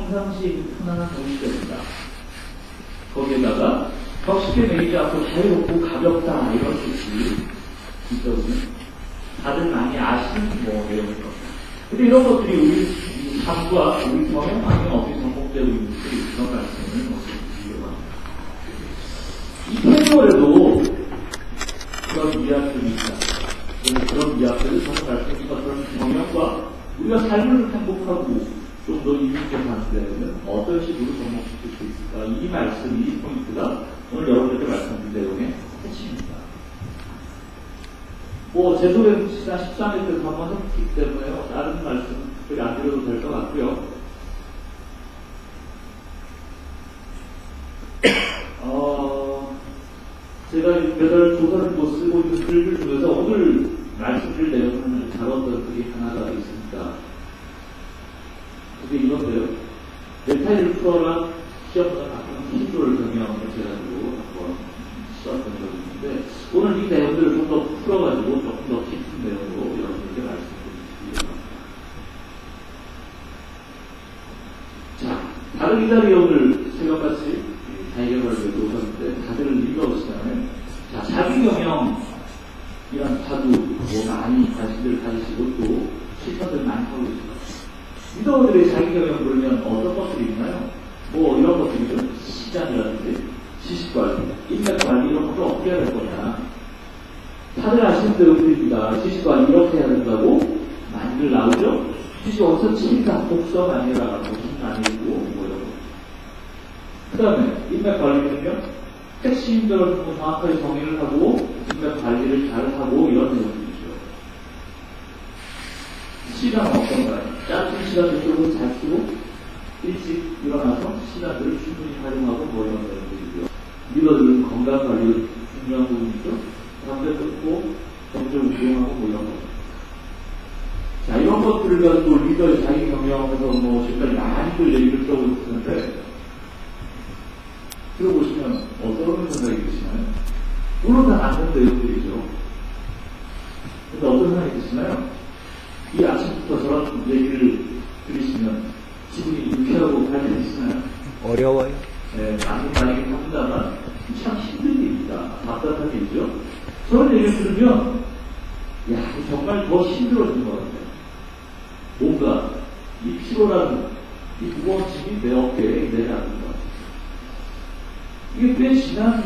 평상시에 편안한 동시대입니다. 거기에다가 더 쉽게 매이지 않고 자유롭고 가볍다 이런 뜻이 있거든요. 다들 많이 아시는 내용일 겁니다. 근데 이런 것들이 우리 삶과 우리 경험하면 어떻게 접목되고 있는지 그런 말씀을 드리려고 합니다. 이 패널에도 그런 이야기들이 있다. 그런 이야기들을 저는 말씀드린 것처럼 경영과 우리가 삶을 행복하고 좀 더 이익되게 하는 데는 어떤 식으로 접목시킬 수 있을까? 이 말씀, 이 포인트가 오늘 여러분들께 말씀드린 내용의 핵심입니다. 제 소리는 지난 13회 때도 한번 했기 때문에요. 다른 말씀 거의 안 드려도 될 것 같고요. 제가 몇월 조사를 못 쓰고 있는 글들 중에서 오늘 말씀드릴 내용을 다뤘던 글이 하나가 있습니다. 그게 이건데요. 넥타이를 풀어라 시험보다 가끔 힘조를 경영을 해가지고 한번 시험했던 적이 있는데 오늘 이 내용들을 좀 더 풀어가지고 조금 더 깊은 내용으로 여러분들께 말씀드리겠습니다. 자, 다른 이 자리에 오늘 새벽같이 자기개발을 위해서 오셨는데 다들 읽어보시잖아요. 자, 자기경영이란 파도 많이 관심을 가지시고 또 실천들 많이 하고 있습니다. 리더들의 자기경영 그러면 어떤 것들이 있나요? 이런 것들이죠. 시장이라든지 지식관리, 인맥관리 이런 것도 어떻게 해야 될 거냐. 다들 아시는 내용들입니다. 지식관리 이렇게 해야 된다고 많이들 나오죠. 지식 어디서 치니까 복서 많이 해라고 힘 많이 했고 이런 거. 그 다음에 인맥관리는요. 핵심들을 정확하게 정의를 하고 인맥관리를 잘 하고 이런 내용들이죠. 시간은 어떤가요? 짧은 시간을 조금 잘 쓰고 일찍 일어나서 시간들을 충분히 활용하고 이런 내용들이고요. 리더들은 건강관리가 중요한 부분이죠. 담배 끊고 경제 운동하고 이런 거. 자, 이런 것들을 가지고 리더의 자기 경영하면서 지금까지 많이들 얘기를 들어오고 있는데 들어보시면 어떤 생각이 드시나요? 물론 다 맞는 내용들이죠. 근데 어떤 생각이 드시나요? 이 아침부터 저런 얘기를 들으시면 기분이 유쾌하고 밝아지시나요? 어려워요. 네, 많은 말이긴 합니다만 참 힘든 일입니다. 답답한 일이죠. 저런 얘기를 들으면 정말 더 힘들어진 것 같아요. 뭔가 이 피로라는 이 무거운 짐이 내 어깨에 내려앉는 것 같아요. 이게 꽤 지난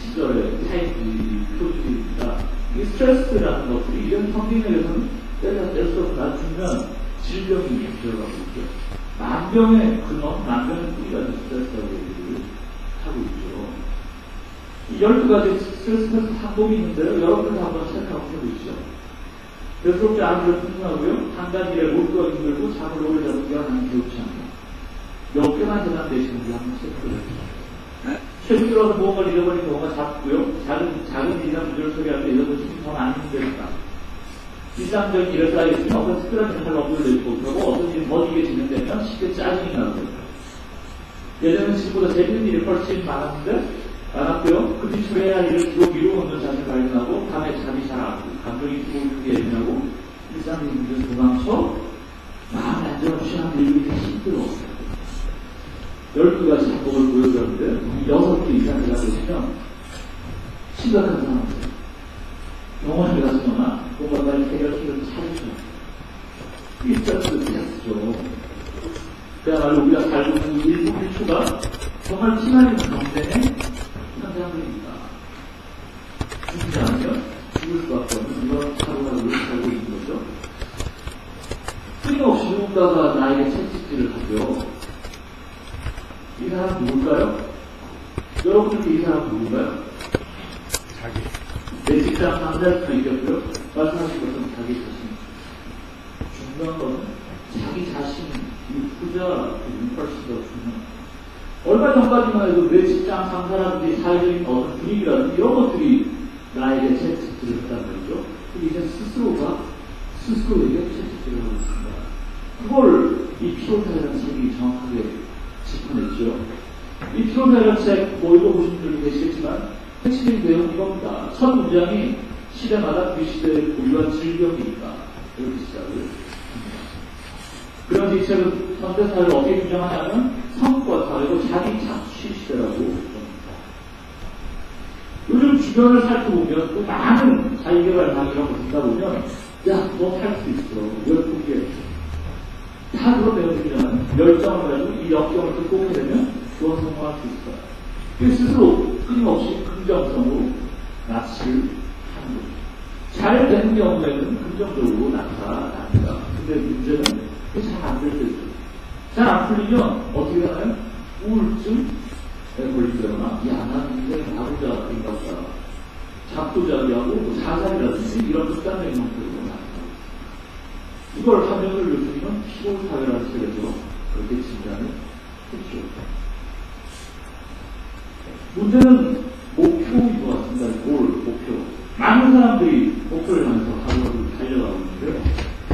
시절의 타입이 표준입니다. 이 스트레스라는 것들이 이런 성경에서는 뗄 수 없이 낮추면 질병이 들어가고 있죠. 만병의 근원, 만병의 뿌리가 스트레스라고 얘기를 하고 있죠. 이 12가지 스트레스 항목이 있는데요. 여러분도 한번 생각해 보시죠. 대수롭지 않은 걸 풍성하고요. 한 가지에 몰두가 힘들고 잠을 오래 잡기가 하는 배우지 않고 몇 개만 대단 되시는지 한번 체크해 보시죠. 최근 들어서 무언가를 잃어버린 경우가 작고요. 작은 일이나 문제를 소개할 때 이런 것이 더 많이 힘들다. 일상적인 일을 쌓여있으면 어떤 특별한 정말 업무를 내지 못하고 어떤 일이 더디게 진행되면 쉽게 짜증이 나고 예전에는 지금보다 재밌는 일이 훨씬 많았고요. 그 뒤처리 해야 할 일을 주로 미루어놓는 자신을 발견하고 밤에 잠이 잘 안 오고 감정이 크게 예민하고 일상적인 문제를 도망쳐 마음의 안정을 취하는 일이 힘들어. 12가지 작곡을 보여드렸는데 이 6개 이상을 가지시면 심각한 상황이에요. 병원에 가시거나 뭔가 해결책을 찾으죠. 이게 스트레스 테스트죠. 그야말로 우리가 살고 있는 1분 1초가 정말 피날리는 경쟁의 현장들입니다. 죽지 않으면 죽을 수밖에 없는 이런 사고가 우리 살고 있는 거죠. 끊임없이 누군가가 나에게 채찍질을 하죠. 이 사람 누굴까요? 여러분들께 이 사람 누굴까요? 자기. 내 직장 상대할 수도 있겠고요. 말씀하신 것은 자기 자신. 중요한 것은 자기 자신, 이 후자, 훨씬 더 중요합니다. 얼마 전까지만 해도 내 직장 상사라든지 사회적인 어떤 분위기라든지 이런 것들이 나에게 채찍질을 했다는 거죠. 이제 스스로에게 채찍질을 하고 있습니다. 그걸 이 피로타이라는 책이 정확하게 짚어냈죠. 이 피로타이라는 책 읽어보신 분들도 계시겠지만 핵심적인 내용이 이겁니다. 첫 문장이 시대마다 그 시대의 고유한 질병이니까 이렇게 시작을 합니다. 그런 지책은 현대사회를 어떻게 규정하냐면 성과사회고 자기 착취 시대라고 봅니다. 요즘 주변을 살펴보면 또 많은 자기개발 강의라고 듣다 보면 야, 너 할 수 있어. 열풍게 다 그런 내용들이잖아요. 열정을 가지고 이 역정을 극복하게 되면 너 성공할 수 있어. 그 스스로 끊임없이 긍정성으로 낯을 하는 거죠. 잘 되는 경우에는 긍정적으로 나타납니다. 근데 문제는 잘 안 될 때 있어요. 잘 안 풀리면 어떻게 하나요? 우울증에 걸리거나, 야, 나는 인생의 바보자, 된다 보다. 잡도자기하고 자살이라든지 이런 극단적인 형태로 나타납니다. 이걸 하면을 요즘은 피로사회라는 책에서 그렇게 진단을 했죠. 문제는 목표인 것 같습니다. 목표. 많은 사람들이 목표를 향해서 하루하루 달려가고 있는데요.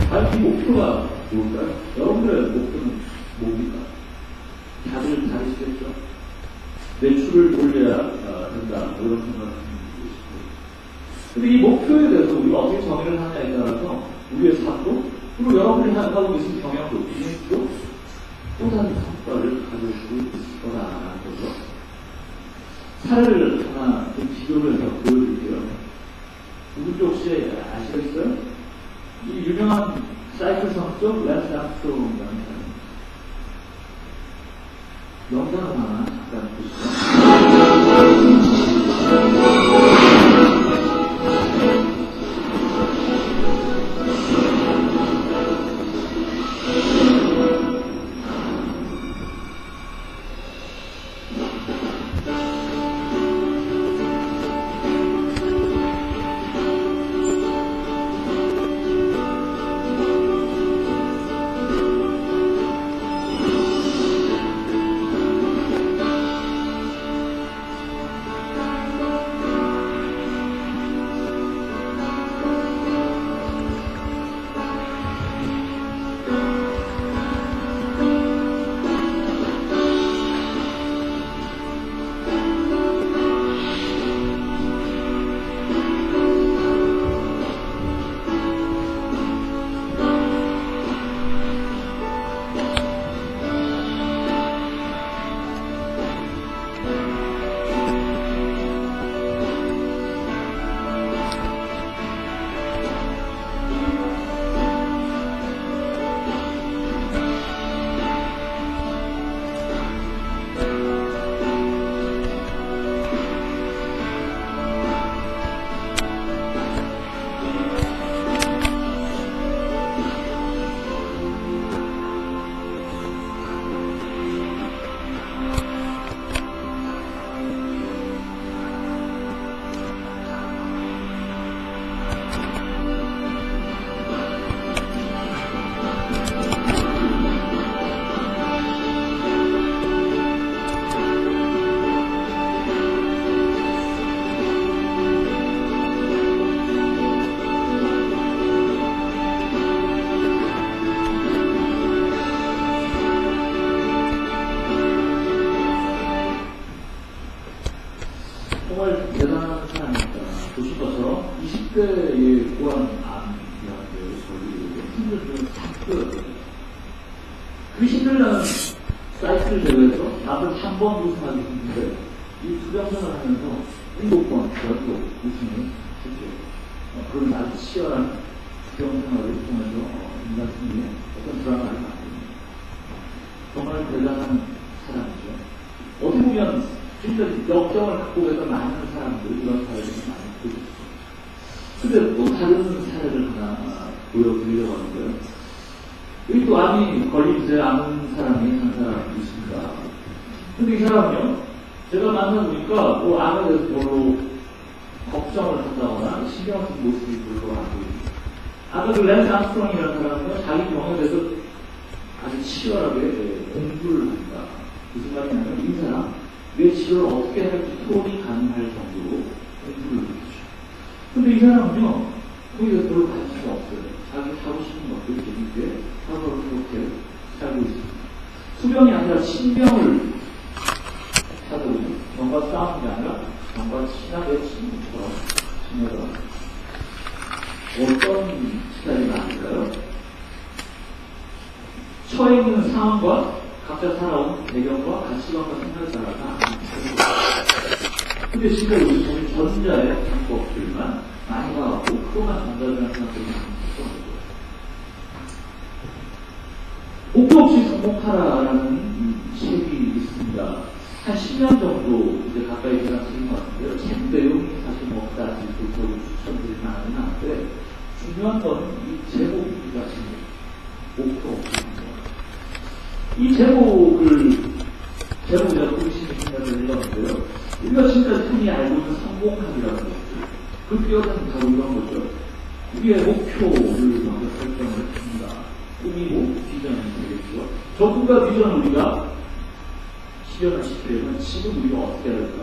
과연 이 목표가 뭘까요? 여러분들의 목표는 뭡니까? 다들 잘하시겠죠? 매출을 올려야 된다. 이런 생각을 하고 싶고. 근데 이 목표에 대해서 우리가 어떻게 정의를 하냐에 따라서 우리의 삶도, 그리고 여러분이 하고 계신 경향도, 비즈니스도 또 다른 성과를 가져오고 있을 거라는 거죠. 사례를 하나 좀 비교를 해서 보여드릴게요. 누구 혹시 아시겠어요? 이 유명한 사이클 선수 랜스 암스트롱이라는 사람. 영상을 하나 잠깐 보시죠. 정말 대단한 사람입니다. 보신 것처럼 20대의 고환암이라는 걸리고 힘들면 작고요. 그 힘들다는 사이클 대회에서 남을 한 번 우승하기 힘든데 이 투병전을 하면서 7번 연속 우승을 했죠. 그런 아주 치열한 투병생활을 통해서 인간 승리에 어떤 드라마를 만듭니다. 정말 대단한 사람이죠. 어떻게 보면 진짜 역경을 갖고 계신 많은 사람들, 이런 사례들이 많이 보셨어요. 근데 또 다른 사례를 하나 보여드리려고 하는데요. 여기 또 암이 걸린 제 아는 사람이 한 사람이 있습니다. 근데 이 사람은요, 제가 만나보니까 뭐 암에 대해서 별로 걱정을 한다거나 신경 쓴 모습이 별로 안 보입니다. 아까 그 랜스 암스트롱이라는 사람은 자기 병에 대해서 아주 치열하게 공부를 합니다. 무슨 말이냐면 이 사람 내 치료를 어떻게 할지 토론이 가능할 정도로 공부를 했죠. 근데 이 사람은요, 거기서 별로 관심이 없어요. 자기 하고 싶은 것들 재밌게 하고 그렇게 살고 있습니다. 수병이 아니라 신병을 하다 보니 병과 싸우는 게 아니라 병과 친하게 친구처럼 지내더라고요. 어떤 스타일이 나을까요? 처해 있는 상황과 각자 살아온 배경과 가치관과 생각에 따라서 근데 지금 우리 전자의 방법들만 많이 와갖고 그것만 전달하는 생각들이 많은 거죠. 목표 없이 성공하라라는 책이 있습니다. 한 10년 정도 이제 가까이 제가 쓰는 것 같은데요. 책 내용이 사실 뭐 그다지 저도 추천드리는 않은 한데 중요한 건 이 제목입니다. 목표 없이 이 제목이라 부르시는 생각을 해봤는데요. 우리가 진짜 흔히 알고 있는 성공학이라는 것들, 그 뛰어든 바로 이런 거죠. 우리의 목표를 먼저 설정을 합니다. 꿈이고 비전이 되겠죠. 저 꿈과 비전을 우리가 실현을 시키려면 지금 우리가 어떻게 해야 할까?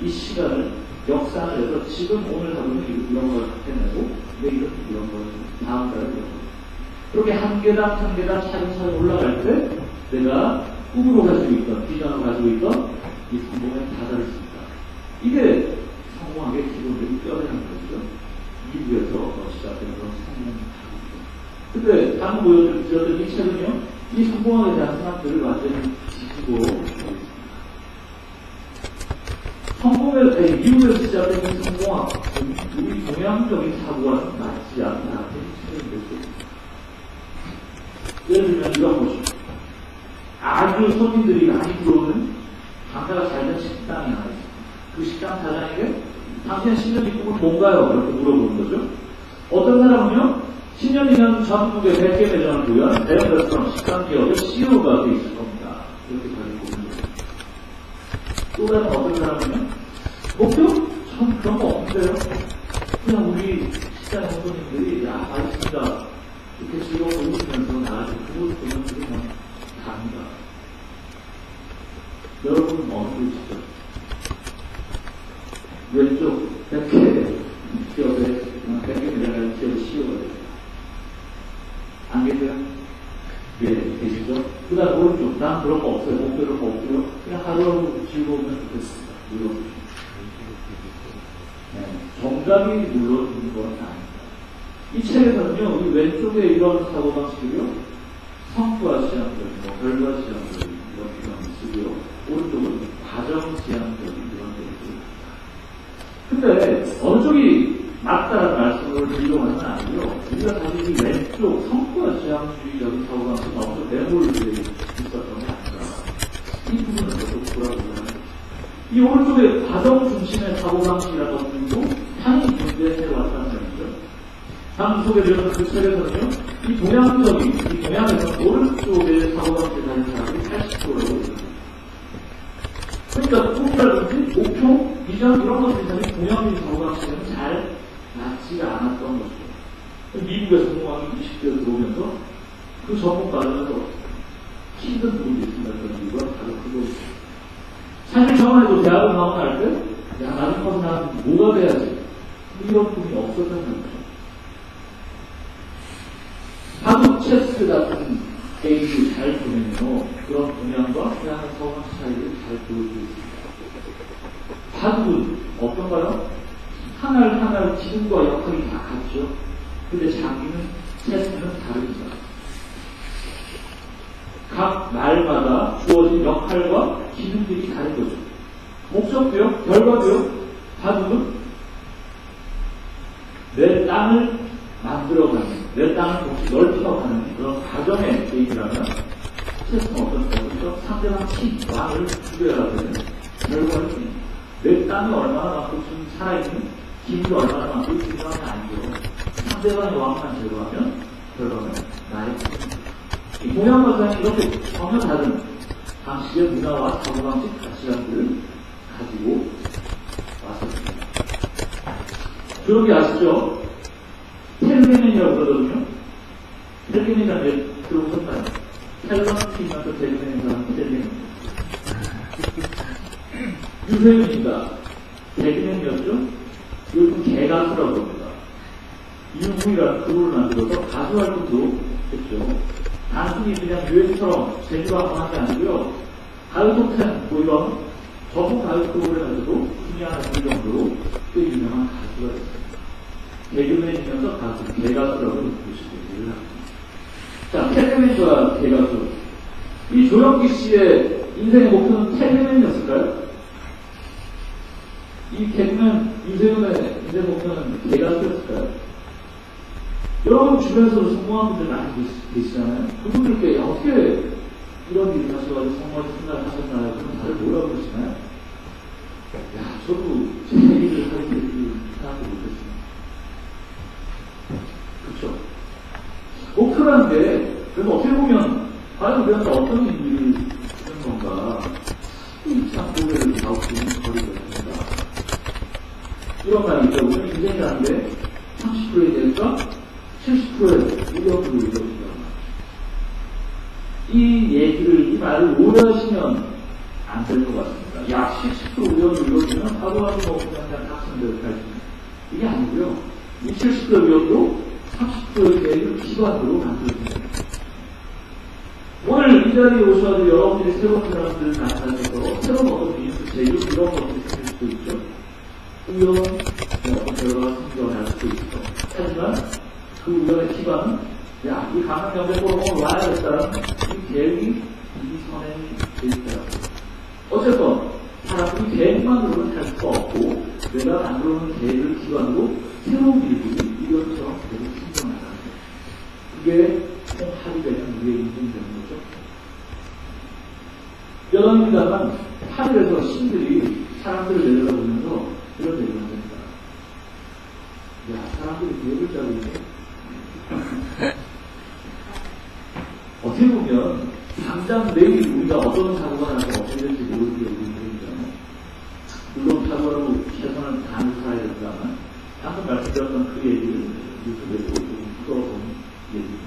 이 시간을 역산을 해서 지금 오늘 하루는 이런 걸 해내고 내일은 이런 걸, 다음 달은 이런 걸. 그렇게 한 계단 한 계단 차근차근 올라갈 때 내가 꿈으로 가지고 있던, 비전을 가지고 있던 이 성공에 다다를 수 있다. 이게 성공학의 기본적인 뼈라는 거죠. 미국에서 시작된 그런 성공학이죠. 근데 방금 보여드렸던 이 책은요, 이 성공학에 대한 생각들을 완전히 지키고 있습니다. 미국에서 시작된 이 성공학, 우리 동양적인 사고와는 맞지 않는 책인데요. 예를 들면 이런 것입니다. 아주 손님들이 많이 들어오는 장사가 잘된 식당이 하나 있습니다. 그 식당 사장에게 당신의 10년 꿈은 뭔가요? 이렇게 물어보는 거죠. 어떤 사람은요, 10년 뒤면 전국에 100개 매장을 부여한 대형 레스토랑 식당 기업의 CEO가 되어 있을 겁니다. 이렇게 가지고 보는 거죠. 또 다른 어떤 사람은요, 목표? 전 그런 거 없는데요. 그냥 우리 식당 손님들이 맛있습니다. 이렇게 즐거워 보이시면서 나한테 그걸 보면 그냥 답니다. 여러분은 어느 쪽이시죠? 왼쪽 100개 기업에 100개 매장을 기업에 CEO가 됩니다. 안 계세요? 예, 계시죠? 그 다음 오른쪽, 난 그런 거 없어요. 목표는 없고요. 그냥 하루 즐거우면 좋겠습니다. 물론 정답이 물러주는 건 아닙니다. 이 책에서는요, 우리 왼쪽에 이런 사고방식이요, 성과 지향적인, 결과 지향적인 이런 표현을 쓰고요, 오른쪽은 과정 지향적인 이런 표현을 씁니다. 근데 어느 쪽이 맞다라는 말씀을 드리려고 하는 건 아니고요, 우리가 사실 이 왼쪽 성과 지향주의적인 사고방식은 어떤 내몰이 있었던 게 아니라 이 부분을 또 돌아보면 이 오른쪽에 과정 중심의 사고방식이라는 것들도 상위 문제에 왔다는 말이죠. 방금 소개드렸던 그 책에서는요, 이 동양적인, 이 동양에서 오른쪽에 사고방식을 가진 사람이 80%라고 있습니다. 그러니까 꿈이라든지 목표, 비전 이런 것들이 사실 동양적인 사고방식은 잘 맞지가 않았던 거죠. 미국에서 성공학이 20대에 들어오면서 그 전문가들에서 힘든 부분이 있습니다. 그런 이유가 바로 그거였어요. 사실 저번에도 대학을 나오날 때, 야, 나중에 커서 나는 뭐가 돼야지. 이런 부분이 없었다는 거죠. 바둑 체스 같은 게임을 잘 보면요, 그런 동양과 서양의 성공 차이를 잘 보여주고 있습니다. 바둑은 어떤가요? 하나하나 기능과 역할이 다 같죠. 근데 장기는, 체스는 다릅니다. 각 말마다 주어진 역할과 기능들이 다른 거죠. 목적도요, 결과도요, 바둑은 내 땅을 만들어가는, 내 땅을 동시에 넓혀가는 그런 과정의 게임이라면, 체스는 어떤 거죠? 상대방 신, 왕을 죽여야 되는 결과는 내 땅이 얼마나 많고 지금 살아있는 기술이 얼마나 많고 중요한 게 아니죠. 상대방의 왕만 제거하면 결과는 나의 힘입니다. 이 동양과사는 이렇게 전혀 다른 방식의 문화와 사고방식 가치관들을 가지고 왔었습니다. 그런 게 아시죠? 텔레맨이라고 그러거든요. 텔레맨이라는 왜 들어보셨나요? 텔레맨이면서 텔레맨이라는 사람은 텔레맨입니다. 유세윤입니다. 개그맨이었죠? 요즘 개가수라고 합니다. 이윤국이라는 그룹을 만들어서 가수 활동도 했죠. 단순히 그냥 유행처럼 제주도 한번 한 게 아니고요. 가요 톱10 뭐 이런 전국 가요 프로그램에서도 중요한 정도로 꽤 유명한 가수가 됐습니다. 개그맨이면서 가수, 개가수라고 부르시고 있습니다. 자, 텔레맨과 개가수. 이 조영기 씨의 인생의 목표는 텔레맨이었을까요? 이 개그맨 유세윤의 인생 목표는 개가수였을까요? 여러분 주변에서도 성공한 분들 많이 계시잖아요. 그분들께 어떻게 이런 일을 하셔가지고 성공할 생각을 하셨나요? 그럼 다들 뭐라고 그러시나요? 야, 저도 제 얘기를 할 때 생각도 못했습니다. 그렇죠? 목표라는 게, 그래서 어떻게 보면, 과연 우리한테 어떤 일을 하는 건가, 참 고개를 가고 있는 거리가 됩니다. 이런 말이 있죠. 우리는 인생이라는 게 30%에 대해서 70%의 의견으로 이루어진다. 이 얘기를, 이 말을 오래 하시면 안 될 것 같습니다. 약 70% 의견으로 이루어지면 하루하루 그냥 학생들 갈 수 있는. 이게 아니고요. 이 70% 의견도 30%의 계획을 기반으로 만들어집니다. 오늘 이 자리에 오셔서 여러분들이 새로운 사람들을 만나셔서 새로운 어떤 비즈니스 제휴 이런 것들이 생길 수도 있죠. 우연, 어떤 결과가 생겨날 수도 있죠. 하지만 그 우연의 기반은 야, 이 강남경제 포럼을 와야겠다는 이 계획이 이미 선행이 돼 있더라고요. 어쨌건 사람들이 계획만으로는 살 수가 없고 내가 만들어놓은 계획을 기반으로 새로운 일들이 이런처럼 계속 생겨나가는 거예요. 그게 꼭 합의되면 우리의 인생이 되는 거죠. 여러분입니다만 8일에서 신들이 사람들을 내려다보면서 이런 얘기를 합니다. 야, 사람들이 계획을 짜고 있네. 어떻게 보면 당장 내일 우리가 어떤 사고가 나서 어떻게 될지 모르는 게 우리 인생이잖아요. 물론 사고라고 최선을 다하는 살아야 된다면 방금 말씀드렸던 그 얘기를 유튜브에서 좀 풀어보는 얘기입니다.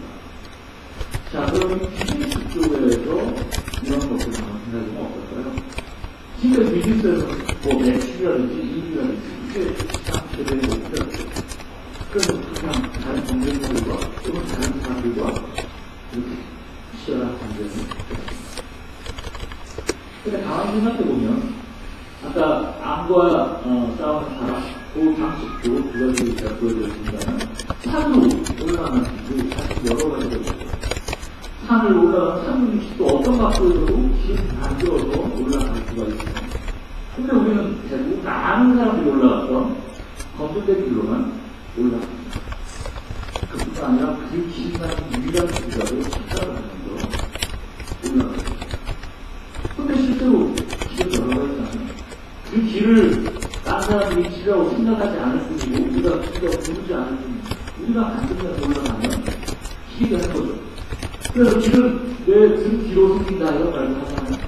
자, 그럼 비즈니스 쪽에서 이런 것들 한번 생각해보면 어떨까요? 진짜 비즈니스에서 뭐 매출이라든지 이익이라든지 이게 참 제대로 목표였죠. 그래서 그냥 다른 경쟁들과 또는 다른 사람들과 이렇게 치열한 경쟁을 했습니다. 근데 가만히 생각해보면 아까 암과 싸우는 사람, 그 방식도 두 가지 제가 보여드렸습니다만 산으로 올라가는 길도 사실 여러 가지가 있어요. 산을 올라가는 산림식도 어떤 각도에서도 길 만들어서 올라갈 수가 있습니다. 근데 우리는 대부분 많은 사람들이 올라갔던 검증된 길로만 올라갑니다. 그뿐 아니라 그 길만 유일한 길이라도 찾아가는 거 올라갑니다. 근데 실제로 길은 여러 가지잖아요. 그 길을 딴 사람들이 길이라고 생각하지 않을 뿐이고 우리가 길이라고 부르지 않을 뿐이고 우리가 만들면서 올라가면 길이 되는 거죠. 그래서 길은 왜 그 뒤로 생긴다 이런 말을 하면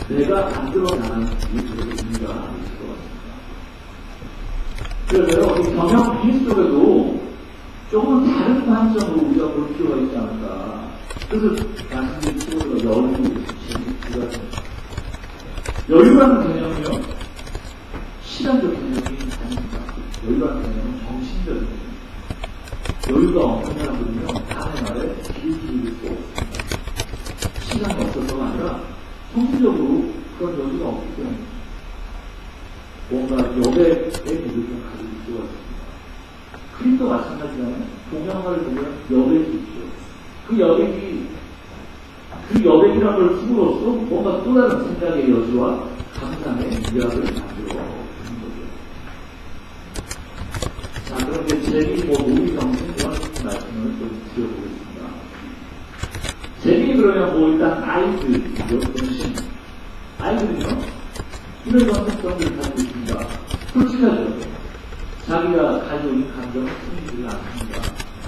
내가 만들어 나가는 길이 그래도 의미가 있을 것 같습니다. 그래서요, 이 경영 비즈니스 쪽에도 조금은 다른 관점으로 우리가 볼 필요가 있지 않을까. 그래서 말씀드린 친구들과 여유라는 개념이요, 시간적 개념이 아닙니다. 여유라는 개념은 정신적인 개념입니다. 여유가 없는 사람들은요, 다음의 말에 길을 수 없습니다. 시간이 없어서가 아니라 정신적으로 그런 여유가 없기 때문에 뭔가 여백의 무게를 가지고 필요가 있습니다. 그림도 마찬가지잖아요. 동양화를 보면 여백이 있죠. 그 여백이라는 걸 힘으로써 뭔가 또 다른 생각의 여지와 감상의 미학을 만들어 주는 거죠. 자, 그런데 재미, 놀이정신 이런 말씀을 좀 드려보겠습니다. 재미 그러면 일단 아이들이죠. 정신. 아이들은요, 이런 concept들을 가지고 있습니다. 솔직하죠. 자기가 가지고 있는 감정을 숨기지를 않습니다.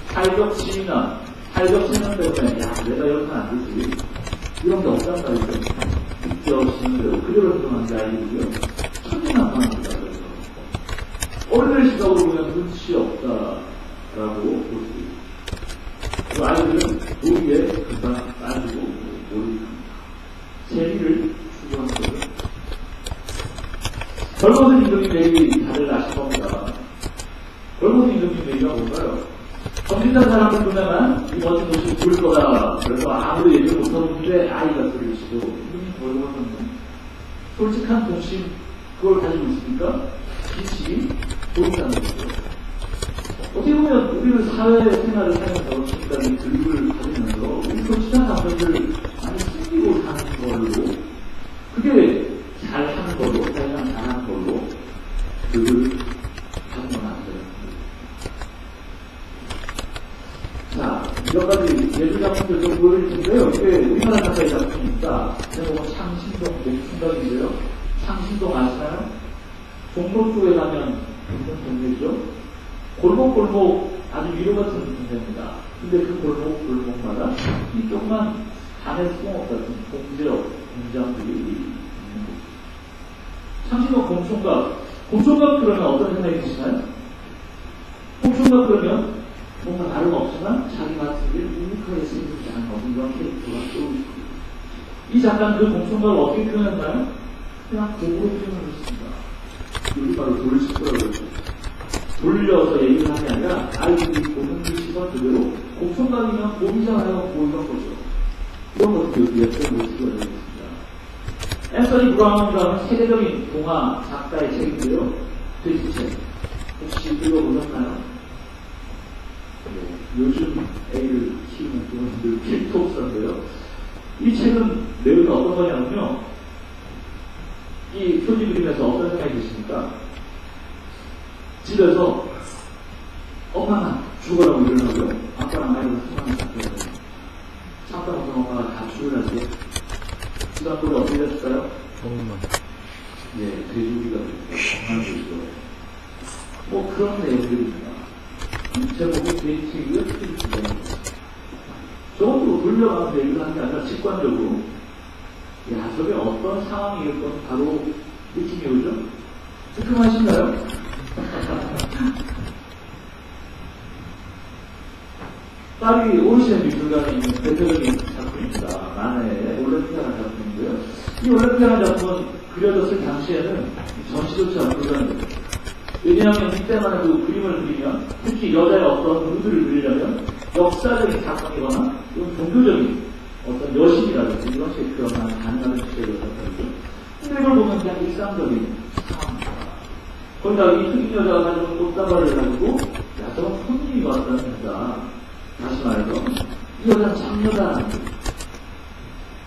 사회적 지위나 사회적 체면 때문에 야, 내가 이러면 안 되지. 이런 게 없단 말이죠. 느껴지는 대로 그대로 행동하는 게 아이들이고요. 천진난만합니다. 그래서 어른의 시각으로 보면 눈치 없다라고 볼 수 있습니다. 그 아이들은 놀이에 금방 빠지고 몰입합니다. 재미를 추구하는 거죠. 젊은 임금님 얘기 다들 아실 겁니다. 젊은 임금님 얘기가 뭔가요? 정신난 사람을 보면은 이 멋진 모습이 보일 거다. 그래서 아무도 얘기를 못하는데 아이가 소리를 치고 임금님 뭐라고 하셨는데 솔직한 동심 그걸 가지고 있으니까 빛이 보인다는 거죠. 어떻게 보면 우리는 사회생활을 하면서 지금까지 교육을 받으면서 우리 솔직한 감정을 많이 숨기고 사는 걸로 그게 잘하는 걸로, 사회생활 잘하는 걸로 교육을 받는 건 아니에요. 자, 몇 가지 예술 작품들 좀 보여드릴 텐데요. 이게 우리나라 작가의 작품입니다. 제목은 창신동 목충각인데요. 창신동 아시나요? 종로 쪽에 가면 무슨 동네죠? 골목골목 아주 위로 같은 동네입니다. 근데 그 골목마다 이 조그만 단의 수공업 같은 공제업, 공장들이 있는 곳. 창신동 공총각 그러면 어떤 생각이 드시나요? 공총각 그러면 뭔가 다름없지만 자기 마트를 묵묵하게 생기지 않은 어떤 그런 캐릭터가 떠오르고 이 작가는 그 공총각을 어떻게 표현했나요? 그냥 곡으로 표현을 했습니다. 여기 바로 돌식구라고 했죠. 돌려서 얘기를 하는 게 아니라 아이들이 보는 그 시선 그대로 공총각이면 보이잖아요. 보이던 거죠. 이런 것도 여기에 모습을 내겠습니다. 앤서니 브라운이라는 세계적인 동화 작가의 책인데요. 돼지책. 혹시 읽어보셨나요? 요즘 애를 키우는 분들 필토스인데요. 이 책은 내용이 어떤 거냐면요. 이 표지 그림에서 어떤 생각이 드십니까? 집에서 엄마가 죽어라고 일어나고요. 아빠랑 아이가 수많은 잡혀야 돼요. 참다 못한 엄마가 다 죽으라 때 지난번에 어떻게 됐을까요? 예, 돼지고기가 됐어요. 건강한 돼지고기. 뭐 그런 내용들입니다. 제목이 데이트이고요. 저것도 돌려가면서 얘기를 하는 게 아니라 직관적으로 야, 저게 어떤 상황일 건 바로 느낌이 오죠? 뜨끔하신가요? 파리 오르시아 미술관에 있는 대표적인 작품입니다. 만해의 올레피아라는 작품인데요. 이 올레피아라는 작품은 그려졌을 당시에는 전시조차 불가능해요. 왜냐하면 이때만 해도 그림을 그리면 특히 여자의 어떤 누드를 그리려면 역사적인 사건이거나 좀 종교적인 어떤 여신이라든지 이런 식의 표현만 가능한 시대였던 거죠. 근데 이걸 보면 그냥 일상적인 상황입니다. 거기다 이 흑인 여자가 가지고 꽃다발을 가지고 야, 저건 손님이 왔다는 겁니다. 다시 말해서 이 여자는 장녀다.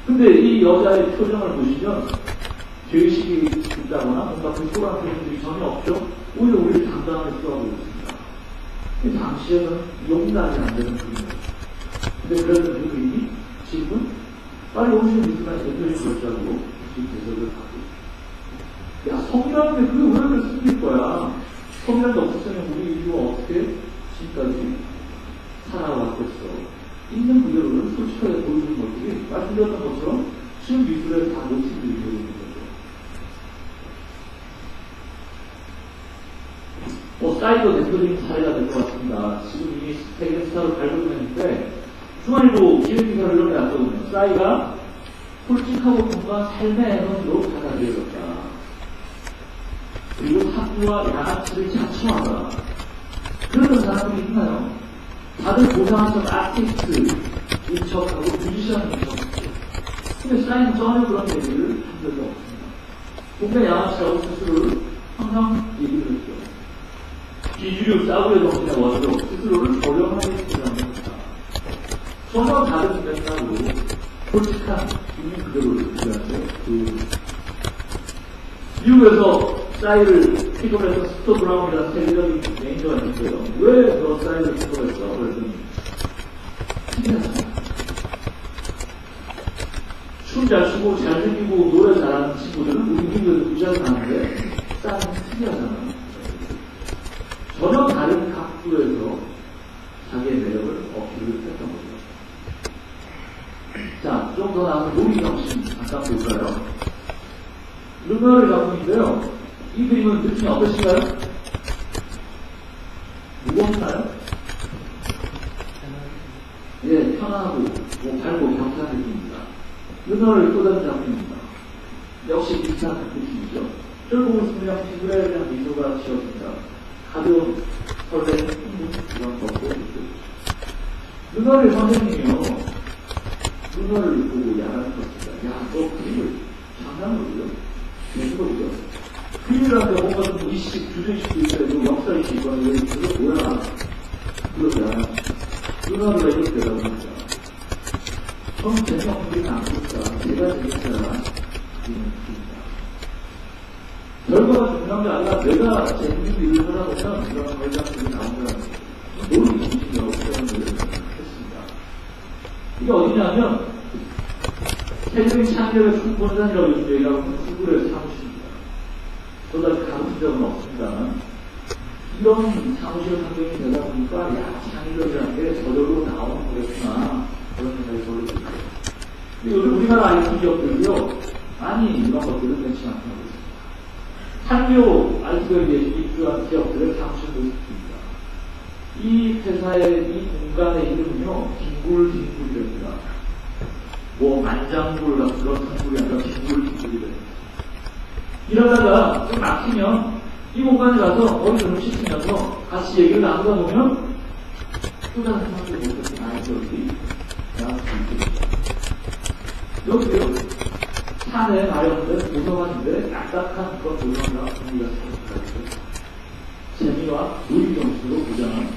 근데 이 여자의 표정을 보시면 죄의식이 있다거나 뭔가 불쾌한 표현들이 전혀 없죠. 오히려 우리를 당당하게 수하고 있습니다. 이 당시에는 용납이 안 되는 그림이에요. 근데 그래서 그 그림이 지금은 파리 오르시아 미술관의 대표적인 걸작으로 지금 대접을 받고 있습니다. 야, 성이라는 게 그게 왜 그렇게 숨길 거야? 성이라는 게 없었으면 우리 인류가 어떻게 지금까지 살아왔겠어? 있는 그대로는 솔직하게 보여주는 것들이 말씀드렸던 것처럼 지금 미술에 다 모습들이 되어 있는 거죠. 사이버 대표적인 사례가 될 것 같습니다. 지금 이미 세계 스타로 발굴됐는데 중앙일보 기획기사를 이렇게 났거든요. 싸이가 솔직하고 건강한 삶의 에너지로 받아들여졌다. 그리고 사부와 양아치를 자처하다. 그런 사람들이 있나요? 다들 고상한 아티스트 인척하고 뮤지션 인척하고 근데 싸이는 전혀 그런 얘기를 한 적이 없습니다. 동네 양아치라고 스스로를 항상 얘기를 했죠. 비주류 싸구려 정신의 원조 스스로를 저렴하게 주장합니다. 전혀 다른 맥락으로 솔직한 국민 그대로를 주장해서 미국에서 싸이를 픽업해서 스토 브라운이라는 세계적인 매니저가 있는데요. 왜 너 싸이를 픽업했어? 그랬더니 특이하잖아. 춤 잘 추고 잘생기고 노래 잘하는 친구들은 우리 미국에서 무지하게 많은데 싸이는 특이하잖아. 전혀 다른 각도에서 자기의 매력을 어필을 했던 거죠. 자, 좀 더 나아서 놀이정신 잠깐 볼까요? 르누아르 작품인데요. 이 그림은 느낌이 어떠신가요? 무겁나요? 예, 편안하고 밝고 경쾌한 느낌입니다. 르누아르의 또 다른 작품입니다. 역시 비슷한 느낌이죠. 쫄보고 있으면 피부에 그냥 미소가 지어집니다. 가벼운 설레, 이런 것도 있고. 르누아르의 선생님이요. 르누아르를 보고 야단을 쳤습니다. 야, 너 그림을 장난으로요? 예술로요? 그림이라는 게 뭔가 좀 이식, 주제식도 있어야 되고, 역사이식 있거나, 그게 뭐야? 그러자. 누나가 이렇게 되다 보니까. 전 재미없는 게 않고 있다. 제가 재밌어야 이깁니다. 결과가 중요한 게 아니라 내가 재밌는 일을 하다 보면 그런 결과들이 나온다는 거예요. 모르는 정신이라고 표현을 했습니다. 이게 어디냐면, 세계적인 창의력의 충분산이라고 요즘 얘기하고 있는 구글의 사무실입니다. 저도 아직 가본 적은 없습니다만, 이런 사무실 환경이 되다 보니까, 야, 창의력이라는 게 저절로 나오는 거겠구나. 그런 생각이 저도 들어요. 근데 요즘 우리나라 IT 기업들도요, 많이 이런 것들을 벤치마킹하고 있습니다. 한류 IT에 입주한 기업들의 사무실 모습입니다. 이 회사의 이 공간의 이름은요, 뒹굴뒹굴이랍니다. 뭐 만장굴 같은 그런 상굴이 아니라 뒹굴뒹굴이랍니다. 이러다가 좀 막히면 이 공간에 가서 어디서 좀 씻으면서 같이 얘기를 나누다 보면 또 다른 사람들 못했던 아이들이 나올 수 있습니다. 여기요. 산에 마련된 도서관인데 딱딱한 그런 도서관과 분위기가 생겼습니다. 재미와 놀이 정신으로 무장한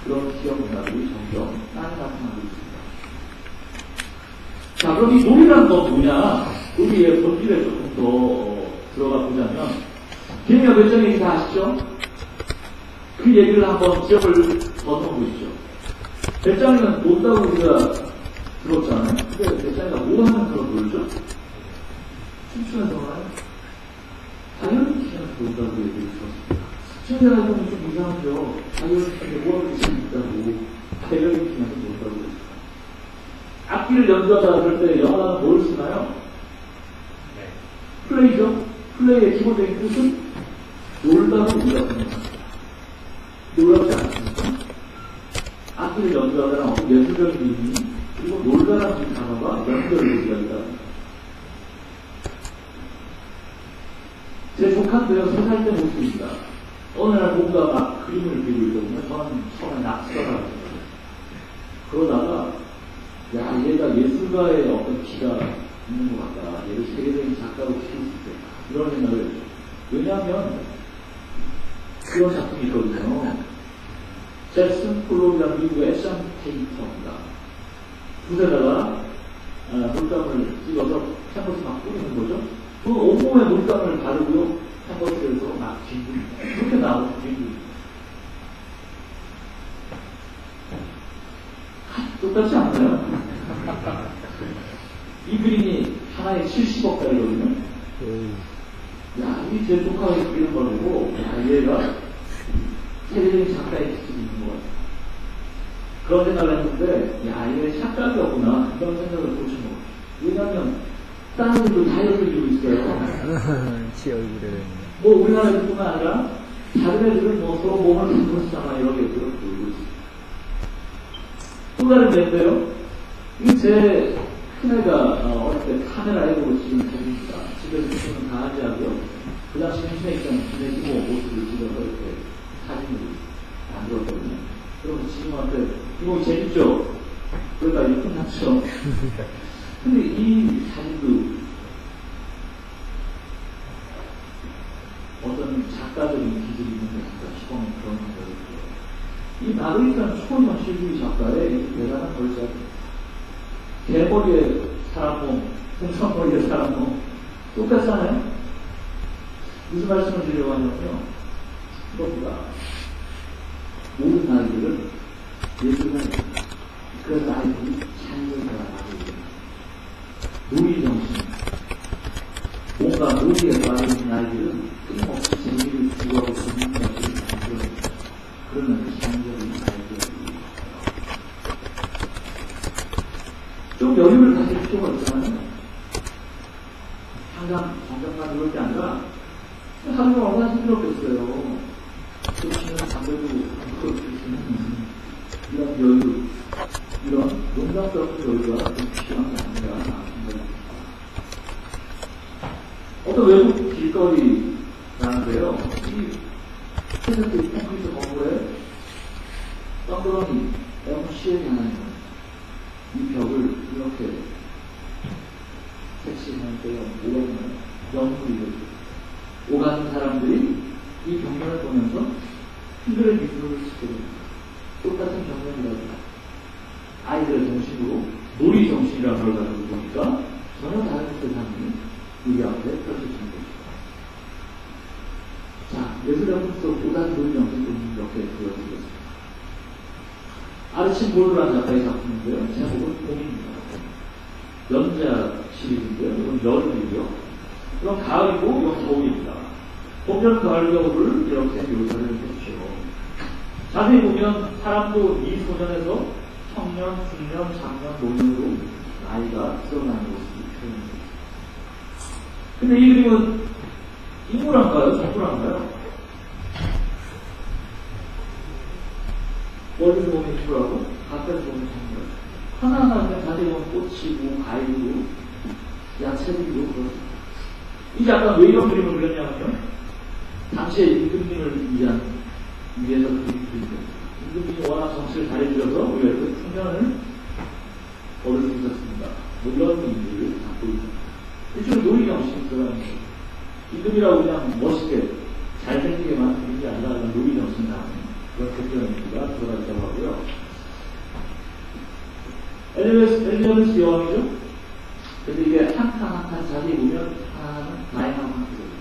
그런 기업 문화들이 점점 많이 나타나고 있습니다. 자, 그럼 이 놀이란 건 뭐냐? 놀이의 본질에 조금 더 들어가 보자면, 개미와 배짱 얘기 다 아시죠? 그 얘기를 한번 기억을 더듬어 보시죠. 배짱이는 논다고 우리가 들었잖아요. 근데 배짱이가 뭐 하면 그런 놀죠? 춤추면서 말아요. 다이어트하면서 논다고 얘기를 들었습니다. 시청자가 좀 이상하죠. 다이어트하면서 뭐하고 재밌다고 다이어트하면서 논다고 했어요. 악기를 연주하다 그럴 때 영화는 뭘 쓰나요? 네. 플레이죠. 플레이의 기본적인 뜻은 놀다고 우리가 합니다. 놀랍지 않습니까? 악기를 연주하다는 어떤 예술적인 의미, 그리고 놀다라는 단어가 연결을 얘기한다. 제 조카인데요, 3살 때 모습입니다. 어느 날 뭔가 막 그림을 그리고 있거든요. 저는 처음에 낙서가 나왔어요. 그러다가, 야, 얘가 예술가의 어떤 기가 있는 것 같다. 얘를 세계적인 작가로 키울 수 있겠다. 이런 생각을 했죠. 왜냐하면, 그런 작품이 있거든요. 잭슨 폴록이라는 미국의 액션 페인터입니다. 붓에다가 물감을 찍어서 캔버스 막 뿌리는 거죠. 그 온몸에 물감을 바르고요. 캔버스에서 막 뒹굴입니다. 그렇게 나오는 뒹굴입니다. 똑같지 않나요? 이 그림이 하나에 70억짜리거든요. 야, 이 제 조카가 그리는 걸 보고, 야, 얘가 세계적인 작가의 기질이 있는 것 같아. 그런 생각을 했는데, 야, 얘 착각이 없구나. 그런 생각을 고친 거. 왜냐면, 다른 애들도 다이어트를 주고 있어요. 지 얼굴에. 뭐, 우리나라 뿐만 아니라, 다른 애들은 뭐 서로 몸을 만들었잖아. 이렇게 그렇게 놀고 있어요. 또 다른 예인데요. 이 제 큰애가 어릴 때 카메라에 보고 찍은 사진입니다. 집에서 찍는 강아지하고요. 그 당시 인생이랑 지내시고 모습을 찍어서 이렇게 사진을 만들었거든요. 그러면 지금한테 이거 재밌죠? 그러다 이거 끝났죠? 근데 이 사진도 어떤 작가적인 기질이 있는 게 아닐까 싶어서 그런 생각이 들어요. 이 마그리트는 초현실주의 작가의 대단한 걸작입니다. 개머리의 사람 몸, 풍선머리의 사람 몸, 똑같잖아요? 무슨 말씀을 드리려고 하냐면요. 이겁니다. 모든 아이들은 예술가입니다. 그래서 아이들이 창의력이라고 합니다. 놀이 정신. 뭔가 놀이에 빠져있는 아이들은 끊임없이 재미를 추구하고 재밌는 것들을 만들어냅니다. 그러면 그 창의력이 아이들이 좀 여유를 가질 필요가 있잖아요. 항상 정장만 이럴 게 아니라 하루가 얼마나 힘들었겠어요. 그렇지는 담배도 그렇게 있으면 이런 여유, 이런 농담스러운 여유가 좀 필요한 게 아닌가 생각합니다. 어떤 외국 길거리라는데요. 이 콘센트 콘크리트 건물에 덩그러니 MC에 향하는 이 벽을 이렇게 색칠하는데요. 오래는 연물이거든요. 오가는 사람들이 이 경면을 보면서 힘들의 미소를 짓게 됩니다. 똑같은 경면이라고 아이들의 정신으로 놀이 정신이라는 걸 가지고 보니까 전혀 다른 세상이 우리 앞에 펼쳐지는 것입니다. 자, 예술의 속 5단 놀이 정신 좀 이렇게 보여드리겠습니다. 아르치볼라는 작가의 작품인데요. 제목은 봄입니다. 연자 시리즈인데요. 이건 여름이고요. 이건 가을이고 이건 겨울입니다. 봄, 여름, 가을, 겨울을 이렇게 묘사를 해주죠. 자세히 보면 사람도 이 소년에서 청년, 중년, 장년, 노년으로 나이가 드러나는 모습이 표현됩니다. 근데 이 그림은 인물한가요? 정물한가요? 멀리서 보면 인물하고 가까이서 보면 정물. 하나하나 그냥 자세히 보면 꽃이고 과일이고 야채들이고 그렇습니다. 이 작가는 왜 이런 그림을 그렸냐면요. 당시에 임금님을 위해서 그린 그림입니다. 임금님이 워낙 정치를 잘해주셔서 우리가 그 풍년을 얻을 수 있었습니다. 뭐 이런 의미를 갖고 있습니다. 일종의 놀이 정신이 들어가는 거죠. 임금이라고 그냥 멋있게 잘생기게만 그린 게 아니라 놀이 정신이라는 그런 대표의 의미가 들어가 있다고 하고요. 엘리자베스 여왕이죠? 근데 이게 한 칸 한 칸 자세히 보면 하나는 다양한 한국입니다.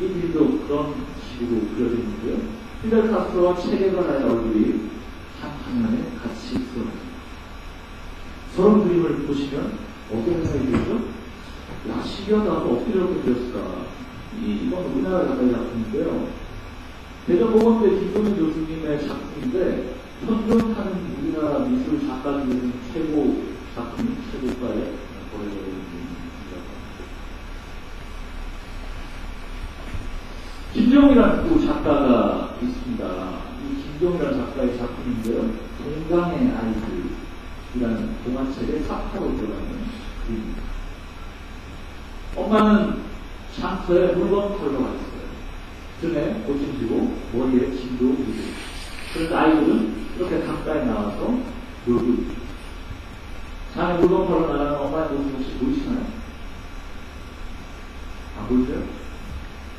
이 그림도 그런 식으로 그려져 있는데요. 피델 카스트로와 체게바라의 얼굴이 한 화면에 같이 드러납니다. 저런 그림을 보시면 어떤 생각이 들죠? 야, 신기하다. 어떻게 저렇게 그렸을까? 이건 우리나라 작가의 작품인데요. 대전공원 때 김동현 교수님의 작품인데 현존하는 우리나라 미술 작가 중에서는 최고 작품이 최고가에 거래되고 있습니다. 김정이라는 또 작가가 있습니다. 이 김정이라는 작가의 작품인데요. 동강의 아이들이라는 동화책의 사파로 들어가는 그림입니다. 엄마는 장터에 물건 털러가 있어요. 등에 옷좀 지고 머리에 짐도 지고. 그래서 아이들은 이렇게 가까이 나와서 놀고 있죠. 장에 물건 털러 나가는 엄마의 모습 혹시 보이시나요? 안 보이세요?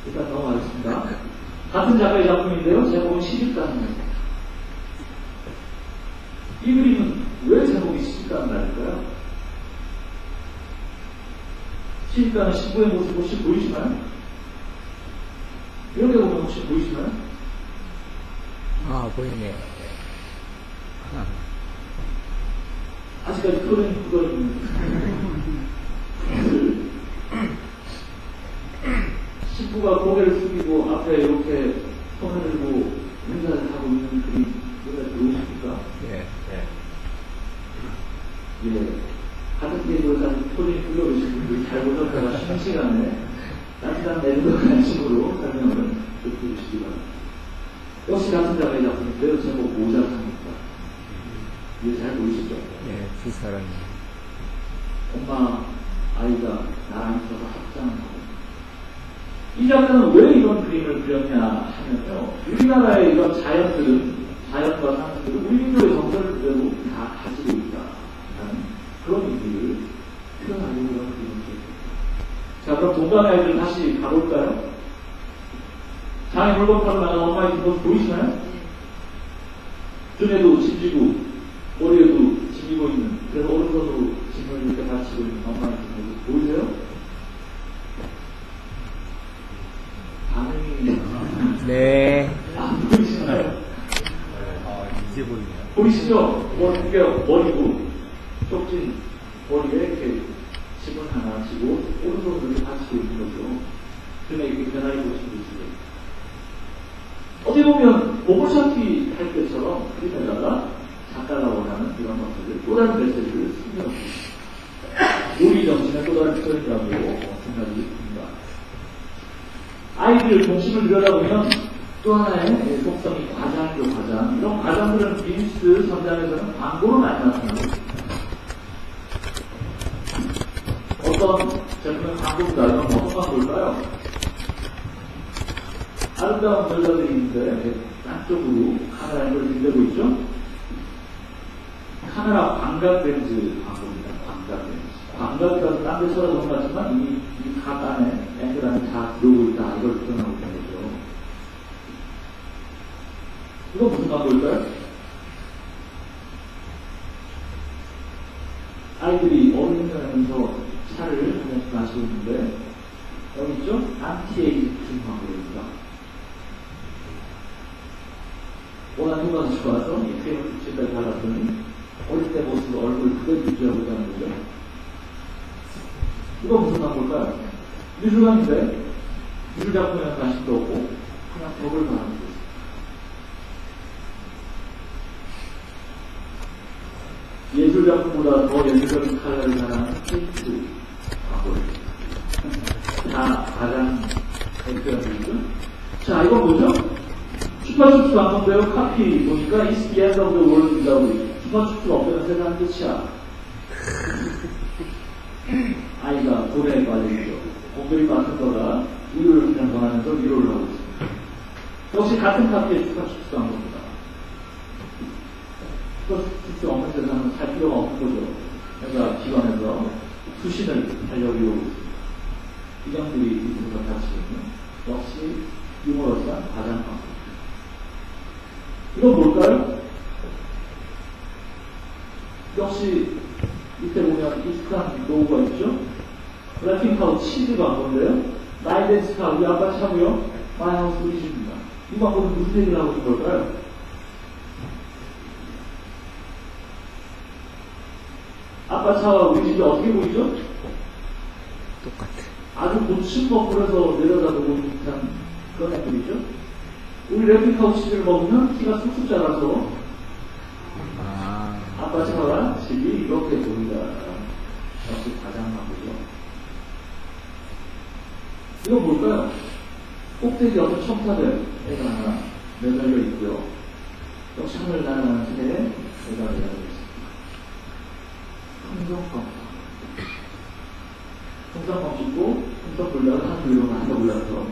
일단 넘어가겠습니다. 같은 작가의 작품인데요. 제목은 시집가는 날입니다. 이 그림은 왜 제목이 시집가는 날일까요? 시집가는 신부의 모습 혹시 보이시나요? 이렇게 보면 혹시 보이시나요? 아, 보이네. 아직까지 그거는 신부가 고개를 숙이고 앞에 이렇게 손을 들고 인사를 하고 있는 그림 노래 들어오십니까? 예. 예. 같은 게임으로 사실 표정이 불러오신 분들이 잘 보셨다가 쉬는 시간에 따뜻한 내부의 관심으로 설명을 듣고주시기 바랍니다. 역시 같은 작가의 작품인데요. 제목 모자상입니다. 이게 잘 보이시죠? 예, 두 사람이. 엄마, 아이가 나랑 있어서 합장을 하고. 이 작가는 왜 이런 그림을 그렸냐 하면요. 우리나라의 이런 자연들은, 자연과 상식들은 우리 민족의 정서를 그대로 다 가지고 있다라는 그런 의미를 표현하려고 이런 그림을 그렸습니다. 자, 그럼 동강의 아이들 다시 가볼까요? 장에 물건 타고 나가는 엄마의 모습 보이시나요? 등에도 짐지고 머리에도 짐지고 있는, 그래서 오른손으로 짐을 이렇게 받치고 있는 엄마의 모습 보이세요? 반응이 네. 안 보이시나요? 이제 보이네요. 보이시죠? 이게 머리고 쪽진 머리에 이렇게 짐을 하나 지고 오른손으로 이렇게 받치고 있는 거죠. 등에 이렇게 변화해 보시는 거죠. 어떻게 보면 보물찾기 할 때처럼 그림에다가 작가가 원하는 이런 것들을 또 다른 메시지를 숨겨놓습니다. 우리 정신의 또 다른 표현이라고 생각이 듭니다. 아이들 동심을 들여다보면 또 하나의 속성이 과장이죠, 과장. 이런 과장들은 빈스 선장에서는 광고로 많이 나타나고 있습니다. 어떤 제품의 광고보다 이런 어떤 광고일까요? 아름다운 여자들이 있는데 안쪽으로 카메라 앵글을 들고 있죠? 카메라 광각 렌즈 광고입니다. 광각 렌즈. 관광가서 딴 데 쳐다보는 것 같지만 이 각 안에 앵글 안에 다 들어오고 있다. 이걸 표현하고 있는 거죠. 이거 무슨 광고일까요? 아이들이 어린이집에서 차를 한 잔씩 마시고 있는데 여기 있죠? 안티에이징 광고입니다. 원하는 거 좋아서 이 크림을 붙일까지 발랐더니 어릴 때 모습 얼굴 그대로 유지하고 있다는 거죠. 이거 무슨 광고일까요? 미술관인데 미술작품에는 관심도 없고 그냥 벽을 바라보고 있어요. 예술작품보다 더 예술적인 컬러를 사랑하는 페인트 광고를 다 가장 대표적이죠. 자, 이건 뭐죠? 슈퍼춥스 광고인데요. 카피 보니까 It's the end of the world 이라고 있죠. 슈퍼춥스가 없으면 세상은 끝이야. 아이가 돈에 빠져있죠. 공들이 많은 거가 위로를 그냥 권하면서 위로를 하고 있습니다. 역시 같은 카피의 슈퍼춥스 광고입니다. 슈퍼춥스 없는 세상은 살 필요가 없는 거죠. 그러니까 기관에서 수신을 하려고 이러고 있습니다. 이정들이 이분과 같이 있는 역시 유머러스한 가장 광고. 이건 뭘까요? 역시 이때 보면 익숙한 로고가 있죠? 블랙핑크하고 치즈 광고인데요. 나이덴스카 우리 아빠 차고요. 마이하우스 우리 집입니다. 이 광고는 무슨 얘기를 하고 있는 걸까요? 아빠 차와 우리 집이 어떻게 보이죠? 똑같아. 아주 고층 건물에서 내려다보고 있는 듯한 그런 애들이죠. 우리 레플리카우 치즈를 먹으면 키가 쑥쑥 자라서 아빠 차와 집이 이렇게 보인다. 역시 가장 나쁘죠. 이건 뭘까요? 꼭대기 어떤 첨탑에가 하나 매달려 있고요. 역시 하늘 날아가는 새에 매달려 있습니다. 흥성검. 흥성검 찍고 흥성 불려서 하늘 위로 하늘 올라서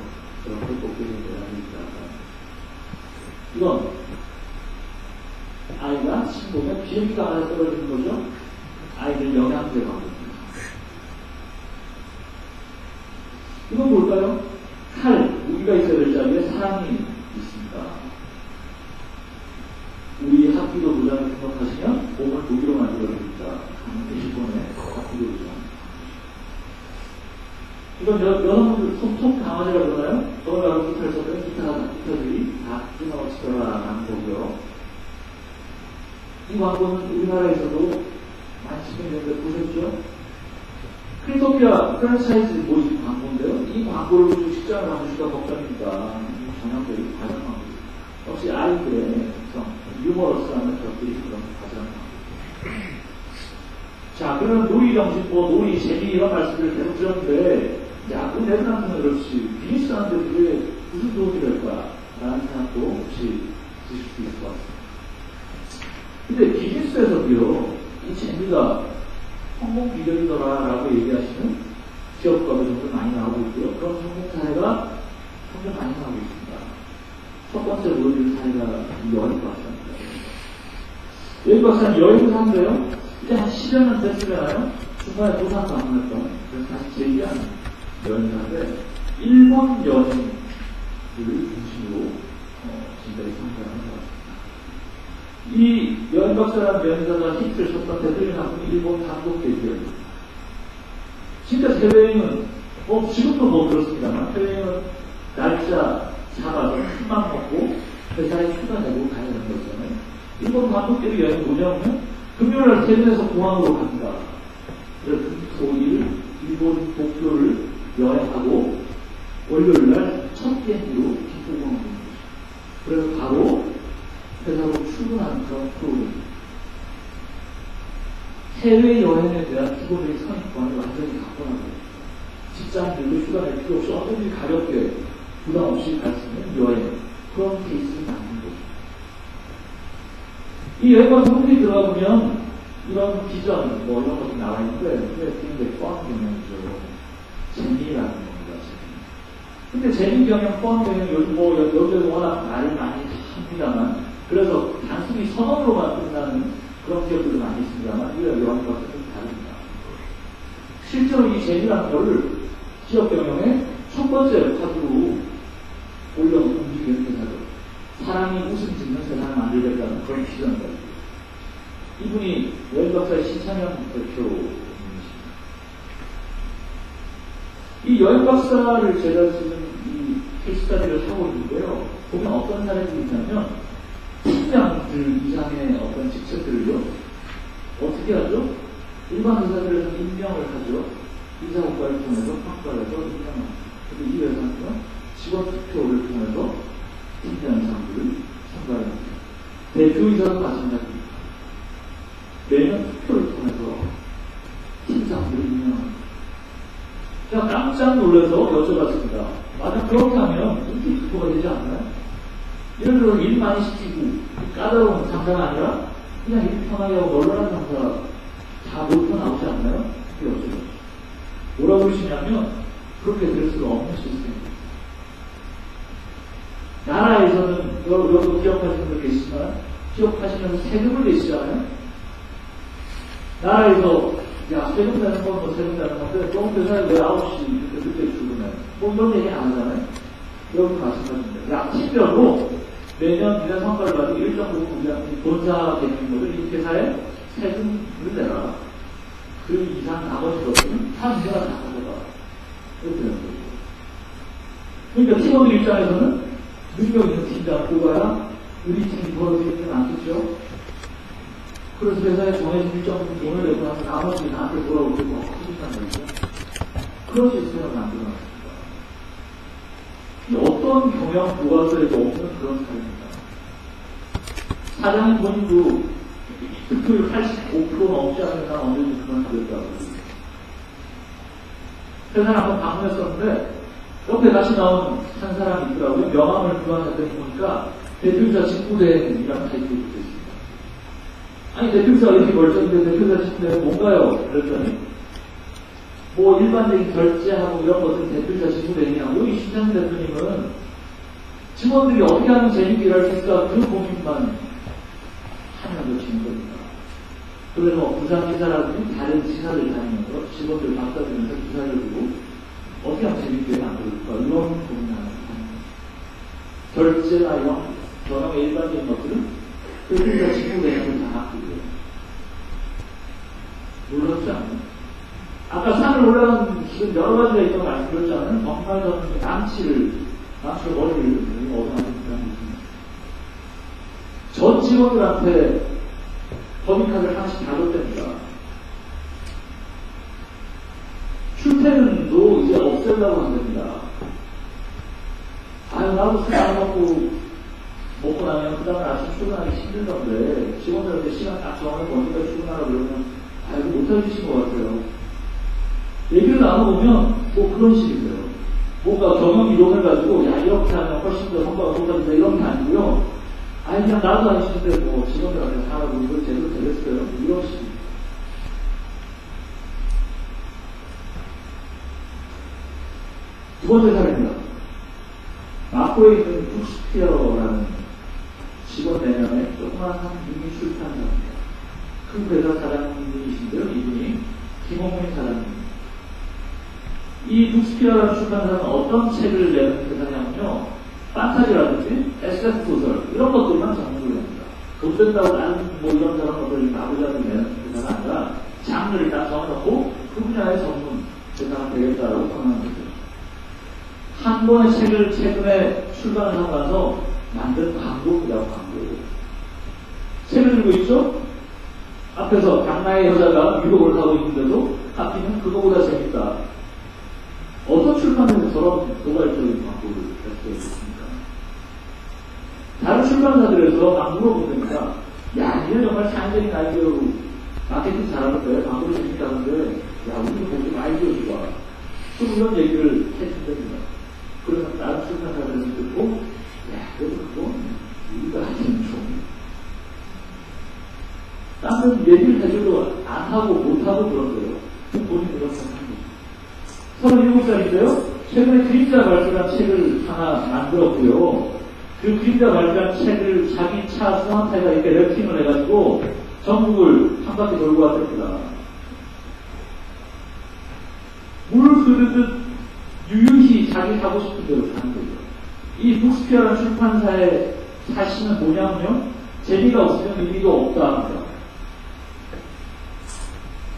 저렇게 꼭대기에 매달려 있다. 이건 아이가 신보면 비행기가 하나 떨어지는 거죠. 아이들 영양제 광고입니다. 이건 뭘까요? 칼, 무기가 있어야 될 자리에 사람이 있습니다. 우리 학기도 도장을 등록하시면 몸을 무기로 만들어줍니다. 일본의 학기도 도장. 이건 여러분들 톡톡 강아지라고 그러나요? 저는 여러분 기타에서는 기타들이 다 끊어치더라라는 거고요. 이 광고는 우리나라에서도 많이 집행되는데 보셨죠? 크리토피아 프랜차이즈 모집 광고인데요. 이 광고를 보시고 직장을 가보시기가 걱정입니다. 전형들이 가장 광고. 역시 아이들의 유머러스한 것들이 그런 가장 광고. 자, 그러면 놀이 정신, 놀이, 재미 이런 말씀을 계속 드렸는데 야구 내분한테는 그렇지 비즈니스 하는데 그게 무슨 도움이 될까? 라는 생각도 혹시 드실 수 있을 것 같습니다. 근데 비즈니스에서도요, 이 재미가 성공 비결이더라 라고 얘기하시는 기업가들 정도 많이 나오고 있고요. 그런 성공 사례가 상당히 많이 나오고 있습니다. 첫 번째 보여드릴 사례가 여행 박사입니다. 여행 박사는 여행을 하는데요. 이제 한 10여 년 됐으려나요? 중간에 도산도 안 했던, 그래서 다시 재기하는 여행을 하는데, 일본 여행을 중심으로 지금까지 성공하는 것 같습니다. 이 여행 박사라는 여행사가 히트를 쳤던 대표적인 작품이 일본 단독 대기업입니다. 진짜 해외여행은, 지금도 뭐 그렇습니다만, 해외여행은 날짜 잡아서 큰맘 먹고 회사에 휴가 내고 가야 되는 거잖아요. 일본 단독 대기 여행은 뭐냐면, 금요일날 퇴근해서 공항으로 갑니다. 그래서 토일 일본 도쿄를 여행하고 월요일날 첫 비행기로 기포공항으로 갑니다. 그래서 바로 회사로 출근하는 그런 프로그램입니다. 해외여행에 대한 기본적인 선입관을 완전히 바꿔나가요. 직장인들도 휴가 낼 필요 없이 얼마든지 가볍게 부담 없이 갈 수 있는 여행, 그런 케이스를 만든 거죠. 이 여행과 성분이 들어가보면 이런 비전, 이런 것도 나와 있는데, 그게 굉장히 포함 경영이죠. 재미라는 겁니다, 재미. 근데 재미 경영, 포함 경영, 요즘 여기저기 워낙 말을 많이 합니다만, 그래서 단순히 선언으로만 끝나는 그런 기업들도 많이 있습니다만, 이거 여행과 좀 다릅니다. 실제로 이 재미라는 거를 기업 경영의 첫 번째 카드로 올려 움직이는 회사죠. 사람이 웃음 짓는 세상을 만들겠다는 그런 비전을 가지고 이분이 여행박사의 신찬영 대표입니다. 이 여행박사를 제가 지금 이 케이스스터디를 하고 있는데요. 보면 어떤 사례들이 있냐면 팀장들 이상의 어떤 직책들을요 어떻게 하죠? 일반 회사들에서 임명을 하죠. 인사고과를 통해서 평가를 해서 임명합니다. 근데 이 회사는 직원 투표를 통해서 팀장상들을 선발합니다. 대표이사도 마찬가지입니다. 매년 투표를 통해서 팀장들을 임명합니다. 제가 깜짝 놀라서 여쭤봤습니다. 만약 그렇게 하면 인기 투표가 되지 않나요? 예를 들어 일 많이 시키고 까다로운 장사가 아니라 그냥 일 편하게 하고 널널한 장사 다 못해 나오지 않나요? 그게 어쩌죠? 뭐라고 그러시냐면 그렇게 될 수가 없는 시스템입니다. 나라에서는 여러분 기억하시는 분 계시지만 기억하시면서 세금을 내시잖아요. 나라에서 야 세금 내는 건 뭐 세금 내는 건데 조금 회사에 왜 9시 늦게 출근해 뭐 이런 얘기 안 하잖아요. 여러분 마찬가지입니다. 야 팀별로 매년 니네 성과를 가지고 일정 부분 우리한테 본사 개념들을 이 회사에 세금을 내라. 그 이상 나머지 것들은 다 니네가 다 가져가. 이렇게 되는 거죠. 그러니까 팀원들 입장에서는 능력 있는 팀장을 뽑아야 우리 팀이 벌어지는 게 많겠죠. 그래서 회사에 정해진 일정 부분 돈을 내고 나서 나머지 나한테 돌아올 때 뭐 커진다는 거죠. 그런 시스템을 만들어놨습니다. 어떤 경영 교과서에도 없는 그런 사례입니다. 사장님 본인도 득표율 85% 넘지 않는 사람 언제든지 그런 사례였다고. 회사를 한번 방문했었는데 옆에 같이 나온 한 사람이 있더라고요. 명함을 교환했더니 보니까 대표이사 직무대행이라는 타이틀이 붙어 있습니다. 아니 대표이사가 이렇게 멀쩡한데 대표이사 직무대행 뭔가요? 그랬더니 뭐 일반적인 결제하고 이런 것들 대표이사 직무대행이라고 여기 신장 대표님은 직원들이 어떻게 하면 재밌게 일할 수 있을까 그 고민만 하면 놓치는 겁니다. 그래서 부산지사라든지 다른 지사를 다니면서 직원들 바꿔주면서 기사를 두고 어떻게 하면 재밌게 만들까 이런 고민을 하는 겁니다. 결제나 이런 전형의 일반적인 것들은 대표이사 직무대행을 다 맡기고요. 놀랍지 않나요? 아까 산을 올라가는 지금 여러 가지가 있다고 말씀드렸잖아요. 정말 저는 망치를 머리를 얻어맞는 그런 느낌입니다. 전 직원들한테 법인카드를 하나씩 다 줬답니다. 출퇴근도 이제 없애려고 한답니다. 아유, 나도 술 안 먹고 나면 그 다음에 아침 출근하기 힘들던데 직원들한테 시간 딱 정하고 언제까지 출근하라고 그러면 아이고 못해주신 것 같아요. 얘기를 나눠보면 뭐 그런 식이에요. 뭔가 경영 이론을 가지고 야 이렇게 하면 훨씬 더 성과가 높아진다 이런 게 아니고요. 아니 그냥 나도 안 쉬는데 뭐 직원들한테 사라고 이걸 제대로 되겠어요? 이런 식입니다. 두 번째 사례입니다. 마포에 있는 푸시피어라는 직원 4명의 조그마한 상품이 출판사입니다. 큰 회사 사장님이신데요. 이분이 김홍민 사장님. 이 북스피어라는 출판사는 어떤 책을 내는 회사냐면요. 판타지라든지 SF 소설 이런 것들만 전문으로 냅니다. 돈 된다고 나는 뭐 이런 저런 것들을 나부자로 내는 회사가 아니라 장르를 딱 정해놓고 그 분야의 전문 회사가 되겠다라고 선언한 거죠. 한 권의 책을 최근에 출간을 하고 나서 만든 광고입니다. 광고. 책을 들고 있죠? 앞에서 강나의 여자가 유혹을 하고 있는데도 하필이면 그거보다 재밌다. 어떤 출판사에서 저런 도발적인 광고를 발표했습니까? 다른 출판사들에서 막 물어보니까 야, 니네 정말 창의적인 아이디어로 마케팅 잘하는데 광고를 재밌다는데 야, 우리도 보지 아이디어 좋아. 좀 이런 얘기를 해준답니다. 그러면 다른 출판사들에서 듣고 야, 그래도 그건 우리가 하기는 좀 다른 얘기를 해줘도 안 하고 못 하고 그런 거예요. 본인이 그런 생각합니다. 37살인데요. 최근에 그림자 발표한 책을 하나 만들었고요. 그 그림자 발표한 책을 자기 차 소나타에다 이렇게 랩핑을 해가지고 전국을 한 바퀴 돌고 왔답니다. 그러듯 유유히 자기 하고 싶은 대로 사는 거죠. 이 북스피어라는 출판사의 사실은 뭐냐면요, 재미가 없으면 의미가 없다 합니다.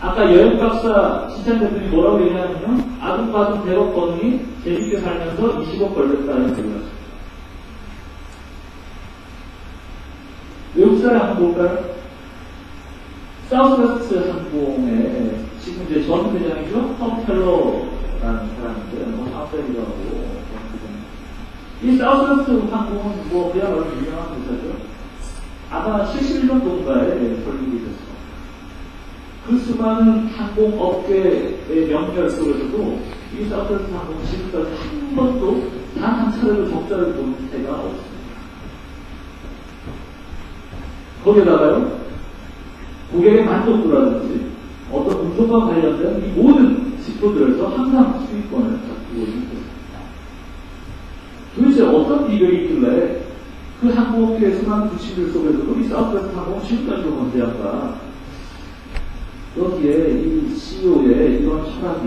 아까 여행박사 신찬 대표님이 뭐라고 얘기하냐면요, 아둥바둥 100억 버느니 재밌게 살면서 20억 벌렸다는 얘기를 하십니다. 외국 사람 한번 볼까요? 사우스웨스트 항공의 지금 이제 전 회장이죠? 톰 텔러라는 사람인데, 뭐 사업자이기도 하고, 이 사우스웨스트 항공은 뭐 그야말로 유명한 회사죠. 아마 71년도인가에 설립이 됐습니다. 그 수많은 항공업계의 명절 속에서도 이 사우스웨스트 항공은 지금까지 한 번도 단 한 차례도 적자를 본 때가 없습니다. 거기에다가요, 고객의 만족도라든지 어떤 운송과 관련된 이 모든 지표들에서 항상 수익권을 잡고 있는 것입니다. 도대체 어떤 비결이 있길래 그 항공업계의 수많은 부침들 속에서도 이 사우스웨스트 항공은 지금까지도 건재한가? 여기에 이 CEO의 이런 철학이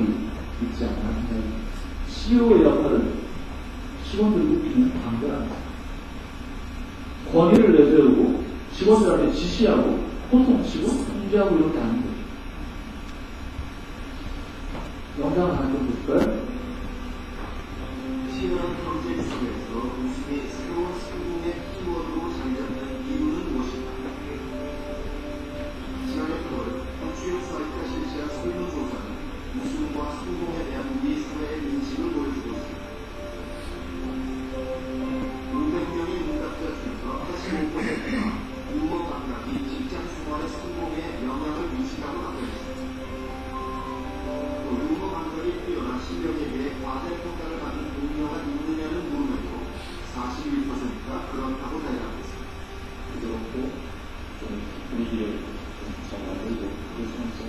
있지 않나. CEO의 역할은 직원들 웃기는 방대합니다. 권위를 내세우고 직원들한테 지시하고 호송치고 통제하고 이렇게 하는 거죠. 영상을 한번 볼까요? 치열한 경쟁 속에서 우승이 새로운 성공의 키워드로 자리잡는 이유는 무엇인가? 지난해 8월 주요 사이트가 실시한 설문조사는 우승과 성공에 대한 우리 사회의 인식을 보여주고 있습니다. 500명의 응답자 중에서 85%가 유머 감각이 직장 생활의 성공에 영향을 미친다고 답했습니다. 또 유머 감각이 뛰어난 실력에 비해 과대 평가를 받는 동료가 있느냐는 물음에도 41%가 그렇다고 대답했습니다. 그렇고 좀 분위기를 잘 만들고 그러면서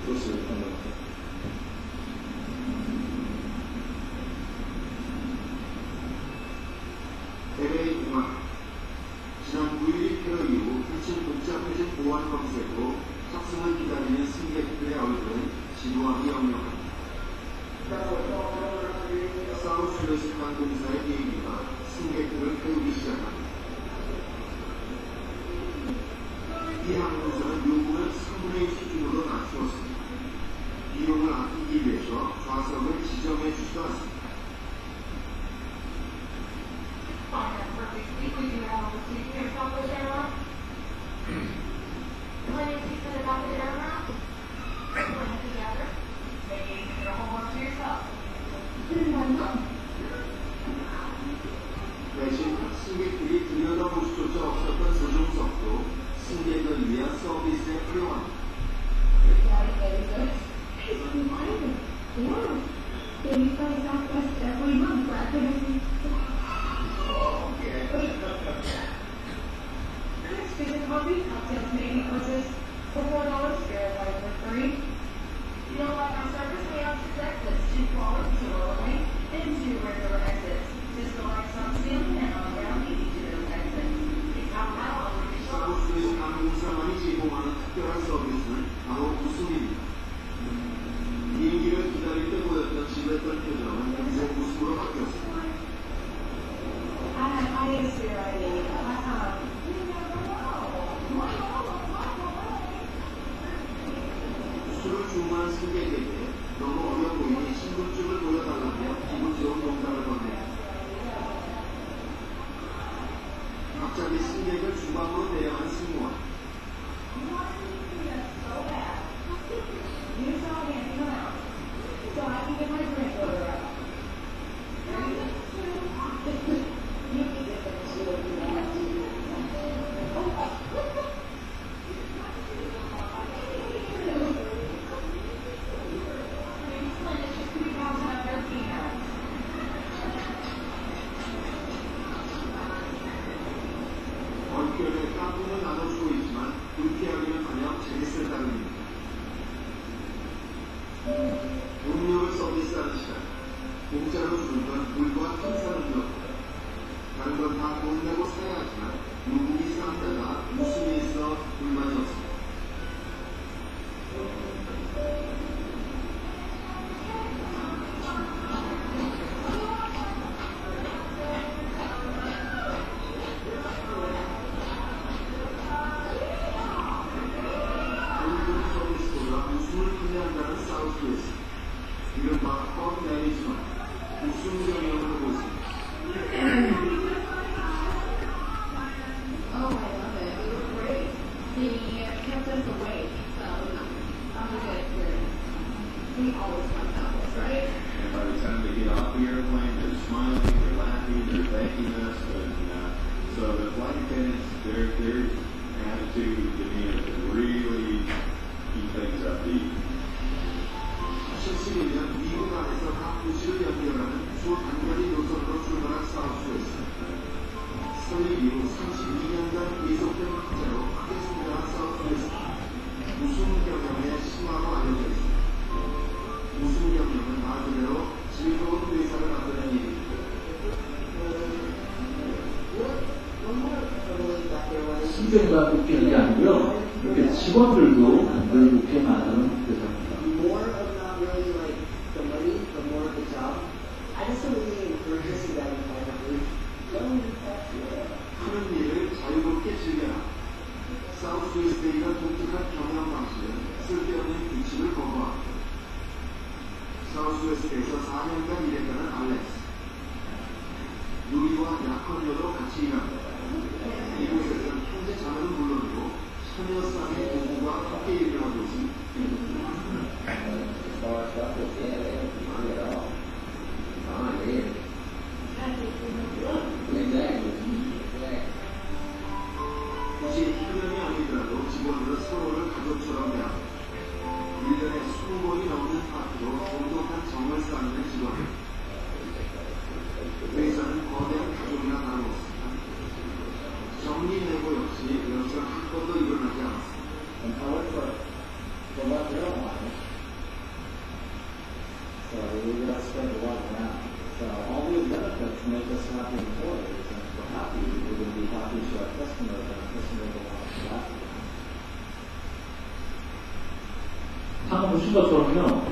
그것을 했던 것 같아요. LA 공항 지난 9일 테러 이후 한층 복잡해진 보안 검색으로 탑승을 기다리는 승객들의 얼굴은 지루함이 역력합니다. 사우스웨스트 항공사의 비행기가 승객들을 태우기 시작합니다. 이 항공사는 요금을 3분의 1 수준으로 낮추었습니다. 비용을 아끼기 위해서 좌석을 지정해 주지도 않습니다. 대신 승객들이 들여다볼 수조차 없었던 조종석도 승객을 위한 서비스에 활용합니다. 사우스웨스트 항공사만이 제공하는 특별한 서비스는 바로 웃음입니다. 비행기를 기다릴 때 보였던 지루했던 표정은 이제 웃음으로 바뀌었습니다. 술을 주문한 승객에게 너무 어려 보이니 신분증을 보여달라며 기분 좋은 농담을 건넵니다. 갑자기 승객을 주방으로 내려간 승무원. 얼결에 까꿍을 나눠주고 있지만 불쾌하기는 마냥 재밌을 따름입니다. 음료를 서비스하는 시간, 공짜로 주는 건 물과 탄산음료, 다른 건 다 돈 내고 사야 하지만 누구이 사람마다 웃음이 있어 불만이 없습니다. 사우스웨스트, 이른바 건 내리지만 우승 경영을 하고 있습니다. Oh, I love it. It was great. He kept us awake, so that was good. We always want that was right. And by the time they get off the airplane, they're smiling, they're laughing, they're thanking us, and so the flight attendants, their attitude, demeanor, really keep things upbeat. 17년 미국 안에서 각 도시를 연결하는 초단거리 노선으로 출발한 사우스웨스트. 설립 이후 32년간 계속된 학자로 크게 성장한 사우스웨스트. 우승 경영의 신화로 알려져 있습니다. 우승 경영은 말 그대로 즐거운 회사를 만드는 일입니다. 신경과 웃기는 게 아니고요. 이렇게 직원들도 늘 웃게 만드는 회사입니다. More of not really like the money, but more of the job. I just don't really encourage this in that environment. 하는 일을 자유롭게 즐겨라. 사우스웨스트의 이런 독특한 경영 방식은 쓸데없는 규칙을 거부합니다. 사우스웨스트에서 4년간 일했다는 알렉스. 누리와 약혼녀도 같이 일합니다. 이곳에서는 현재 자녀는 물론이고 처녀 쌍의 부부와 함께 일을 하고 있습니다. 굳이 혈연이 아니더라도 직원들은 서로를 가족처럼 대합니다. 1년에 20번이 넘는 파티로 돈독한 정을 쌓는 직원들. 회사는 거대한 가족이나 다름없습니다. 정리해고 역시 여기서 한 번도 일어나지 않았습니다. So we got to spend a lot around. So all the benefits make us happy employees, and if we're happy, we're going to be happy to our customers, and our customers will want to shop with us. 방금 보신 것처럼요,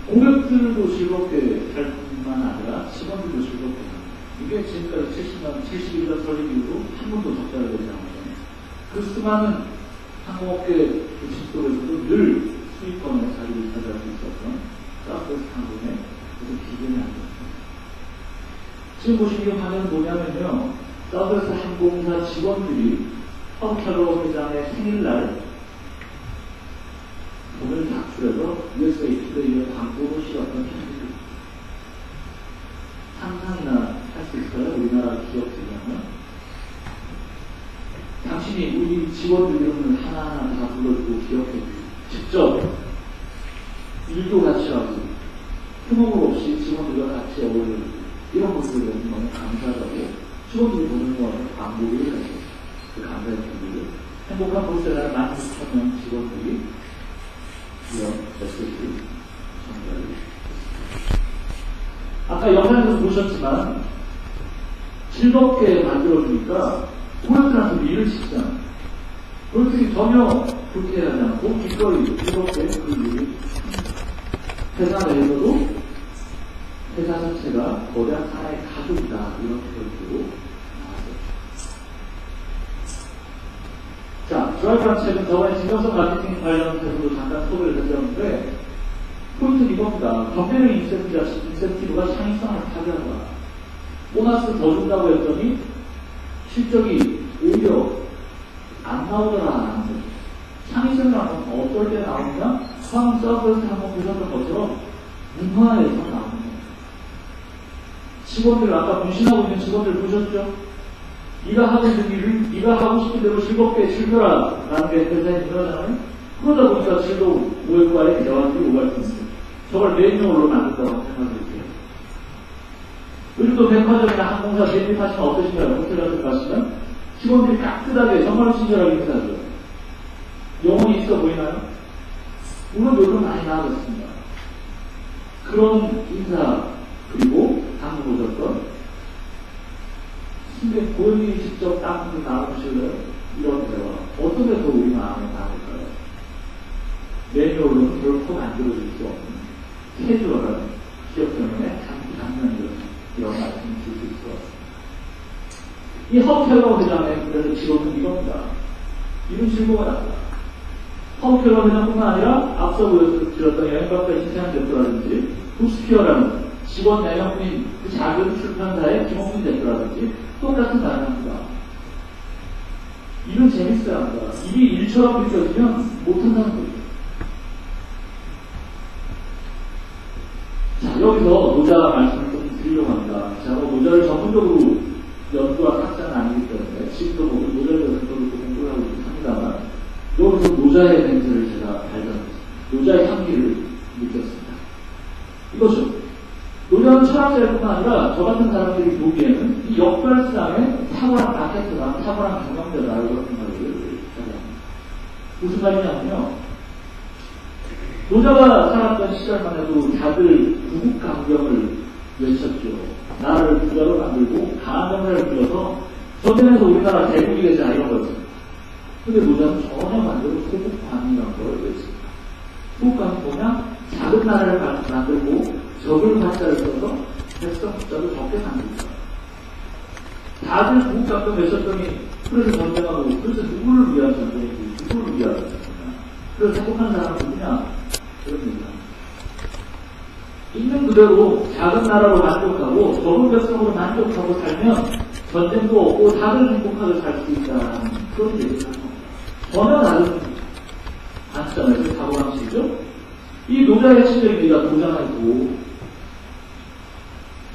고객들도 즐겁게 할 뿐만 아니라 직원들도 즐겁게 합니다. 이게 지금까지 71년 설립 이후로 한 번도 적자를 내지 않았잖아요. 그 수많은 항공업계 직속에서도 늘 수익권의 자리를 차지할 수 있었던 사우스웨스트 항공의 무슨 기준이 아니었습니다. 지금 보시는 화면은 뭐냐면요, 사우스웨스트 항공사 직원들이 펑켈러 회장의 생일날 돈을 각출해서 USA 투데이에 광고로 실었던 편지입니다. 상상이나 할 수 있어요? 우리나라 기업들이라면. 당신이 우리 직원들 이름을 하나하나 다 불러주고 기억해 직접 일도 같이 하고 휴무고 없이 직원들과 같이 어울리고 이런 모습을 너무 감사하다고 직원들이 보는 거에 광고를 해서 그 감사의 분들을 행복한 볼세라는 16,000명 직원들이 이런 메시지를 전달을 아까 영상에서 보셨지만 즐겁게 만들어주니까 고객들한테 일을 시키잖아요. 고객들이 전혀 불쾌하지 않고 기꺼이 즐겁게 그 일을 회사 내에서도 회사 자체가 거대한 하나의 가족이다 이런 표현으로 나왔어요. 자, 드라이브라는 책은 저번에 진정성 마케팅 관련해서도 잠깐 소개를 해드렸는데 포인트는 이겁니다. 경쟁의 인센티브가 창의성을 파괴한다. 보너스 더 준다고 했더니 실적이 오히려 안 나오더라라는 거죠. 창의성이라는 건 어떨 때 나오냐? 처음 서브웨스트 한번 보셨던 것처럼 문화에서 나오는 거예요. 직원들, 아까 문신하고 있는 직원들 보셨죠? 네가 하고 있는 일을 네가 하고 싶은 대로 즐겁게 즐겨라 라는 게 회사의 문화잖아요. 그러다 보니까 즐거운 고객과의 대화들이 오갈 수 있어요. 저걸 매뉴얼로 만든다고 생각해볼게요. 요즘도 백화점이나 항공사 매입하시면 어떠신가요? 호텔 같은 거 가시면 직원들이 깍듯하게 정말 친절하게 인사하죠. 영혼이 있어 보이나요? 물론 요즘 많이 나아졌습니다. 그런 인사 그리고 방금 보셨던 근데 고객이 직접 땅을 나눠주실래요? 이런 대화 어떤 데서 우리 마음에 나올까요? 매뉴얼로는 결코 만들어줄 수 없는 캐주얼한 기업 경영의 장면이거든요. 이런 말씀을 드릴 수 있을 것 같습니다. 이 허켈러 회장의 그래서 직원은 이겁니다. 이런 질문을 합니다. 파우켈러 회장뿐만 아니라 앞서 보여드렸던 여행박사 이태한 대표라든지 부스피어라는 직원 4명뿐인 그 작은 출판사의 김홍민 대표라든지 똑같은 말을 합니다. 이건 재밌어야 합니다. 일이 일처럼 느껴지면 못한다는 거죠. 자, 여기서 노자 말씀을 좀 드리려고 합니다. 제가 노자를 전문적으로 연구와 탁자는 아니기 때문에 지금도 노자에 대해서 저도 공부를 하고 있긴 합니다만 여기서 노자의 냄새를 제가 발견했습니다. 노자의 향기를 느꼈습니다. 이거죠. 노자는 철학자일 뿐만 아니라 저 같은 사람들이 보기에는 이 역발상에 탁월한 마케터나 탁월한 경영자다 이런 생각을 합니다. 무슨 말이냐면요. 노자가 살았던 시절만 해도 다들 구국강경을 외쳤죠. 나라를 부자로 만들고 강한 정사를 불러서 전쟁에서 우리나라 대국이 되자 이런 거였습니다. 근데 노자는 전혀 반대로 소국관이라는 걸 외칩니다. 소국관이 뭐냐? 작은 나라를 만들고 적을 관자를 써서 백성 숫자를 적게 만듭니다. 다들 구국강경 외쳤더니 그래서 전쟁하고 그래서 누구를 위한 전쟁이고 누구를 위한 전쟁이냐. 그래서 행복한 사람은 누구냐? 그럽니다. 있는 그대로 작은 나라로 만족하고 적은 백성으로 만족하고 살면 전쟁도 없고 다들 행복하게 살 수 있다는 그런 얘기를 합니다. 전혀 다른 관점에서 사고방식이죠. 이 노자의 친정이가 도장이고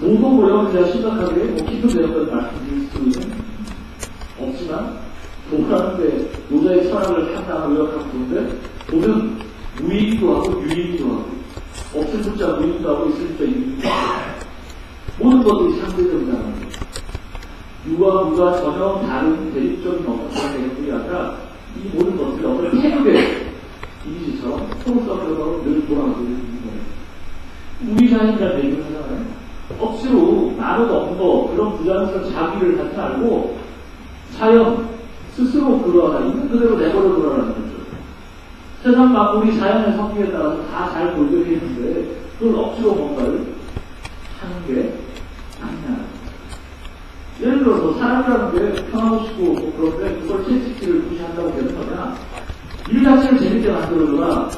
노동고요 제가 심각하게 기도 대역을 말씀드릴 수는 없지만 도라는데 노자의 철학을 판단하고 요약하고 그런데 도는 무의기도 하고 유의기도 하고 없을 숫자 무의기도 하고 있을 숫자 유의기도 하고 모든 것들이 상대적이라는 거예요. 유와 무가 전혀 다른 대립적인 어떤 내용들이 아니라 이 모든 것들이 어떤 태극의 이미지처럼 서로 섞여서 늘 돌아가고 있는 거예요. 우리자인이라는 얘기를 하잖아요. 억지로 나는 없는 거 그런 부자면서 자기를 하지 말고 자연 스스로 그러하다 있는 그대로 내버려 두라는 거죠. 세상 만물이 자연의 성격에 따라서 다 잘 돌게 있는데 그걸 억지로 뭔가를 하는 게 아니냐. 예를 들어서 사람이라는 게 편하고 싶고 뭐 그런데 그걸 채찍질을 무시한다고 되는 거냐. 일 자체를 재밌게 만들어줘라.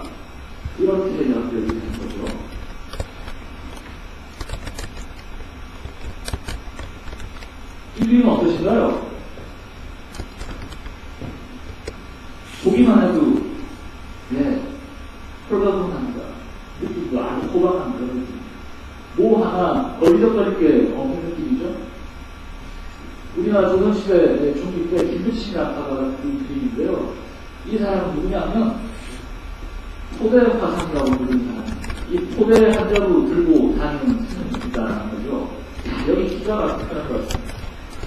이렇게 연결이 되는 거죠. 일리는 어떠신가요? 보기만 해도 홀가분합니다. 느낌도 아주 호박한 그런 느낌. 뭐 하나 어리적거릴 게 없는 느낌이죠. 우리나라 조선시대 중기 때 김두친이 아빠가 그 그림인데요. 이 사람은 누구냐면 포대 화상이라고 부르는 사람. 이 포대 한 자루 들고 다니는 스님이다라는 거죠. 여기 기가 막히는 것 같습니다.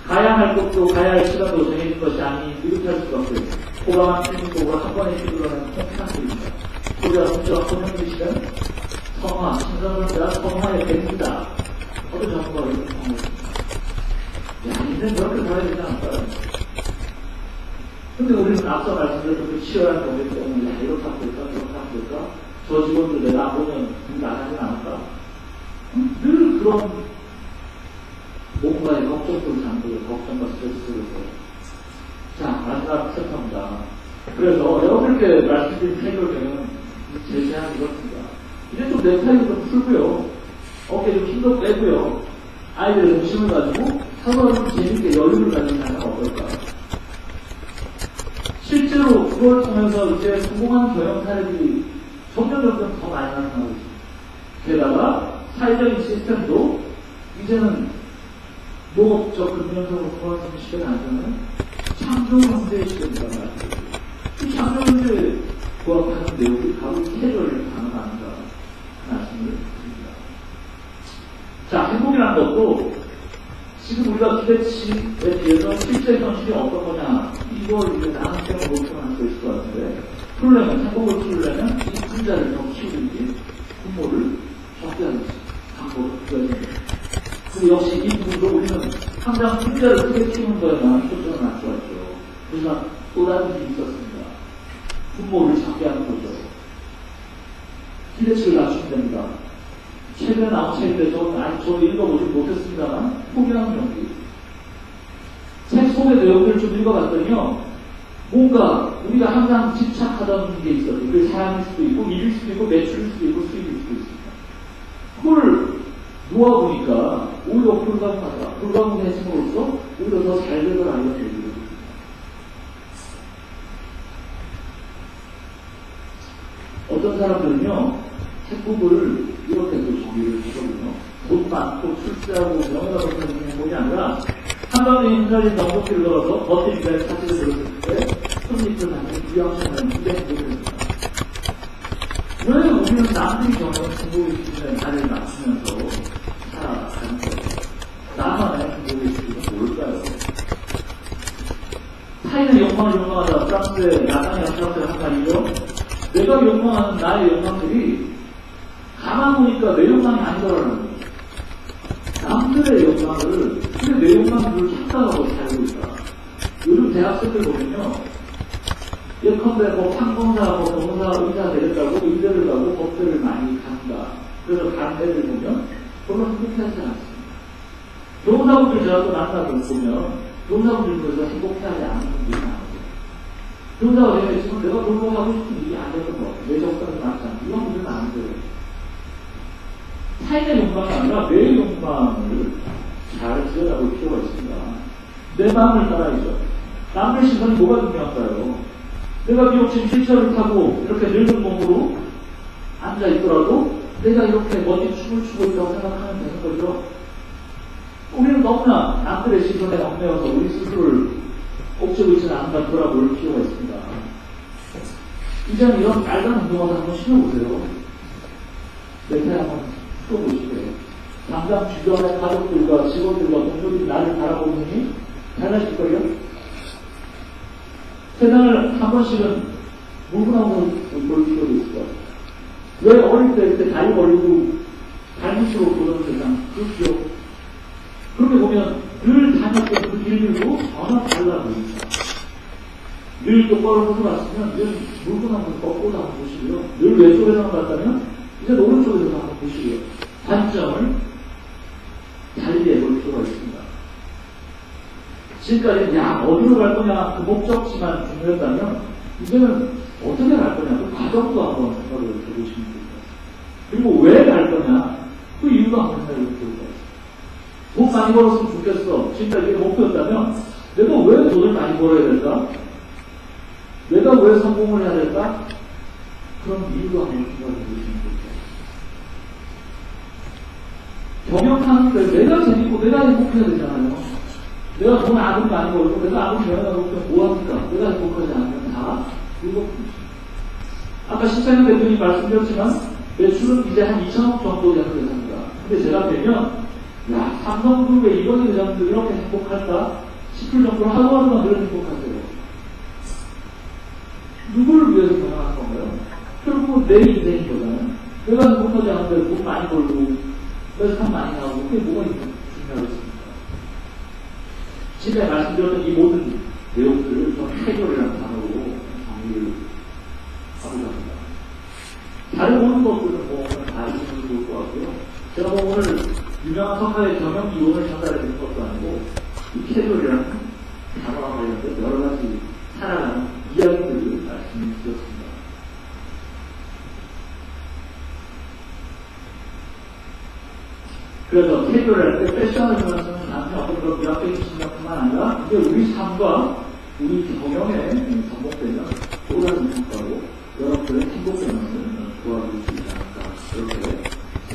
가야 할 것도 가야 할 시간도 정해진 것이 아니 이렇게 할 수가 없어요. 호감한 책임곡으로 한 번에 휘둘러내는 통쾌한들입니다. 소리와 문자와 혼용기시는 성화, 신선물자 성화의 밴드다. 어떤 정보가 이렇게 성화했습니다. 야, 인생 그렇게 살아야 되지 않을까요? 근데 우리는 앞서 말씀드렸던 그 치열한 경쟁 때문에 야, 이렇게 하면 될까? 저렇게 하면 될까? 저 직원들 내가 안 보면 나가진 않을까? 늘 그런 뭔가의 걱정을 담고요. 걱정과 스트레스 속에서. 자, 마지막 스텝입니다. 그래서 이렇게 말씀드린 해결되면 제 제안이 이렇습니다. 이제 좀 넥타이도 좀 풀고요. 어깨 좀 힘도 빼고요. 아이들의 중심을 가지고 서로 좀 재밌게 여유를 가지면 어떨까? 실제로 그걸 통해서 이제 성공한 경영 사례들이 점점 더 많이 나타나고 있습니다. 게다가 사회적인 시스템도 이제는 농업적 금융적으로 돌아가는 시대가 아니잖아요. 창조경제의 시대입니다. 이 창조경제에 부합하는 내용이 바로 캐주얼 단어가 아닌가 말씀을 드립니다. 자, 행복이라는 것도 지금 우리가 기대치에 비해서 실제 현실이 어떤 거냐 이걸 이제 나눠서 목표할 수 있을 것 같은데 풀려면 행복을 풀려면 이 분자를 더 키우든지 부모를 적게 하는 방법을 구해줍니다. 그리고 역시 이 부분도 우리는 항상 분자를 크게 키우는 거에만 초점을 맞춰왔죠. 하지만 또 다른 일이 있었습니다. 부모를 작게 하는 거죠. 기대치를 낮추면 됩니다. 최근에 나온 책인데 저도 읽어보지 못했습니다만 포기하는 용기. 책 속의 내용들을 좀 읽어봤더니요. 뭔가 우리가 항상 집착하던 게 있어요. 그게 사람일 수도 있고, 일일 수도 있고, 매출일 수도 있고, 수입일 수도 있습니다. 그걸 놓아보니까 오히려 불가능하다. 불가능해짐으로써 오히려 더 잘 되더라 이런 얘기를. 어떤 사람들은요, 행복을 이렇게 또 정의를 하거든요. 돈 많고 출세하고 명예가 높은 행복이 아니라 한번에 인간이 정복기를 걸어서 버티기를 사실을 들었을 때 손님들 같은 부양하는 그게 행복입니다. 왜 우리는 남들이 정하는 행복의 기준에 나를 맞추면서 살아가는 거예요? 나만의 행복의 기준은 뭘까요? 타인의 욕망을 욕망하다 프랑스의 야당이나 프랑스의 한 말이죠. 내가 욕망하는 나의 욕망들이 가만 보니까 내 욕망이 아니더라는 거예요. 남들의 욕망을, 근데 내 욕망을 착각하고 살고 있다. 요즘 대학생들 보면요, 예컨대 뭐 판검사, 뭐 변호사, 의사 되겠다고 의대를 가고 법대를 많이 간다. 그래서 간 애들 보면 별로 행복해하지 않습니다. 변호사분들 제가 또 만나서 보면 변호사분들 그래서 행복해하지 않는 분들이 많아요. 변호사가 되어 있으면 내가 변호하고 싶은 일이 안 되는 거, 내 적당히 많지 않고 이런 분들은 안 돼요. 타인의 욕망이 아니라 내 욕망을 잘 지어나갈 필요가 있습니다. 내 마음을 따라야죠. 남의 시선이 뭐가 중요할까요? 내가 비록 지금 휠체어를 타고 이렇게 늙은 몸으로 앉아있더라도 내가 이렇게 멋진 춤을 추고 있다고 생각하면 되는 거죠. 우리는 너무나 남들의 시선에 얽매여서 우리 스스로를 옥죄고 있지는 않는다 돌아볼 필요가 있습니다. 이제는 이런 말단 운동을 한번 신어보세요. 내 배 한번 풀어보시고요. 당장 주변의 가족들과 직원들과 동료들이 나를 바라보느니 달라질 거예요. 세상을 한 번씩은 물구나무로 볼 필요가 있어요. 왜 어릴 때 그때 다리 벌리고 발밑으로 보던 세상 그렇죠. 그렇게 보면 늘 다녔던 그 길들도 전혀 달라 보입니다. 늘 똑바로 서서 봤으면 늘 물구나무를 꺾고도 한번 보시고요. 늘 왼쪽에서만 봤다면 이제 오른쪽에서 한번 보시고요. 관점을 달리 해볼 필요가 있습니다. 지금까지 어디로 갈 거냐 그 목적지만 중요했다면 이제는 어떻게 갈 거냐 그 과정도 한번 생각을 해보시면 됩니다. 그리고 왜 갈 거냐 그 이유도 한번 생각해 볼 필요가 있습니다. 돈 많이 벌었으면 좋겠어. 지금까지 이게 목표였다면 내가 왜 돈을 많이 벌어야 될까? 내가 왜 성공을 해야 될까? 그런 이유도 한번 생각해 보시면 됩니다. 경영하는데 내가 재밌고 내가 행복해야 되잖아요. 내가 돈 아무리 많이 벌고 내가 아무리 명예가 높으면 뭐합니까? 내가 행복하지 않으면 다 불법입니다. 아까 신창현 대표님 말씀드렸지만 매출은 이제 한 2천억 정도 예상됩니다. 근데 제가 뵈면 삼성그룹의 이건희 회장도 이렇게 행복할까 싶을 정도로 하루하루만 그런 행복하세요. 누구를 위해서 경영하는 건가요? 결국은 내 인생인 거잖아요. 내가 행복하지 않은데 돈 많이 벌고 매스탕 많이 나오고 그게 뭐가 중요하겠습니까? 지금에 말씀드렸던 이 모든 내용들을 전 해결이라는 단어로 정리를 하고자 합니다. 다른 모든 것들은 뭐 다 아시면 좋을 것 같고요. 제가 뭐 오늘 유명한 석학의 경영 이론을 전달해 드린 것도 아니고 이 캐리어라는 단어와 관련된 여러 가지 살아가는 이야기들을 말씀드렸습니다. 그래서 캐리어랄 때 패션을 보면서는 단순히 어떤 그런 미학적인 측면뿐만 아니라 이게 우리 삶과 우리 경영에 접목되는 또 다른 평가로 여러분들의 행복 경영을 도와줄 수 있지 않을까 그렇게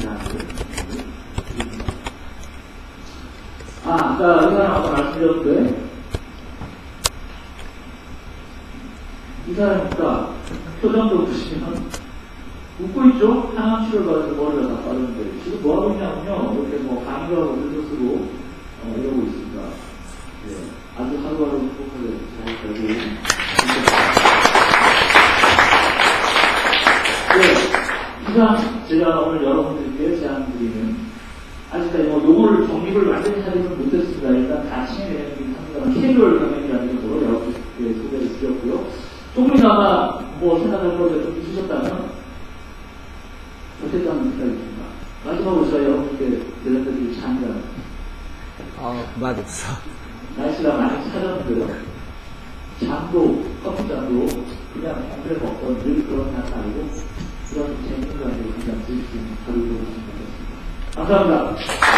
제안을 드립니다. 아까 이 사람 아까 말씀드렸는데 이 사람이니까 표정도 보시면 웃고 있죠? 항암 치료를 받아서 머리가 다 빠졌는데 지금 뭐 하고 있냐면요 이렇게 뭐 강의하고 일조수로 이러고 있습니다. 네, 아주 하루하루 행복하게 잘 살고 네, 이상 제가 오늘 여러분들께 제안드리는 아직까지 뭐 용어를 정립을 완전히 하지는 못했습니다. 일단 가칭의 내용이긴 합니다만 캐주얼 경영이라는 걸로 여러분들께 소개를 드렸고요. 조금이나마 뭐 생각할 것이 좀 있으셨다면 어쨌든 생각이 듭니다. 마지막으로 제가 여러분께 대답드릴 장면. 말 없어. 날씨가 많이 차졌는데요. 잔도, 커피잔도 그냥 평소에 먹던 늘 그런 향이 아니고 그런 재밌는 가지고 그냥 쓸 수 있는 가루로 보시면 되겠습니다. 감사합니다.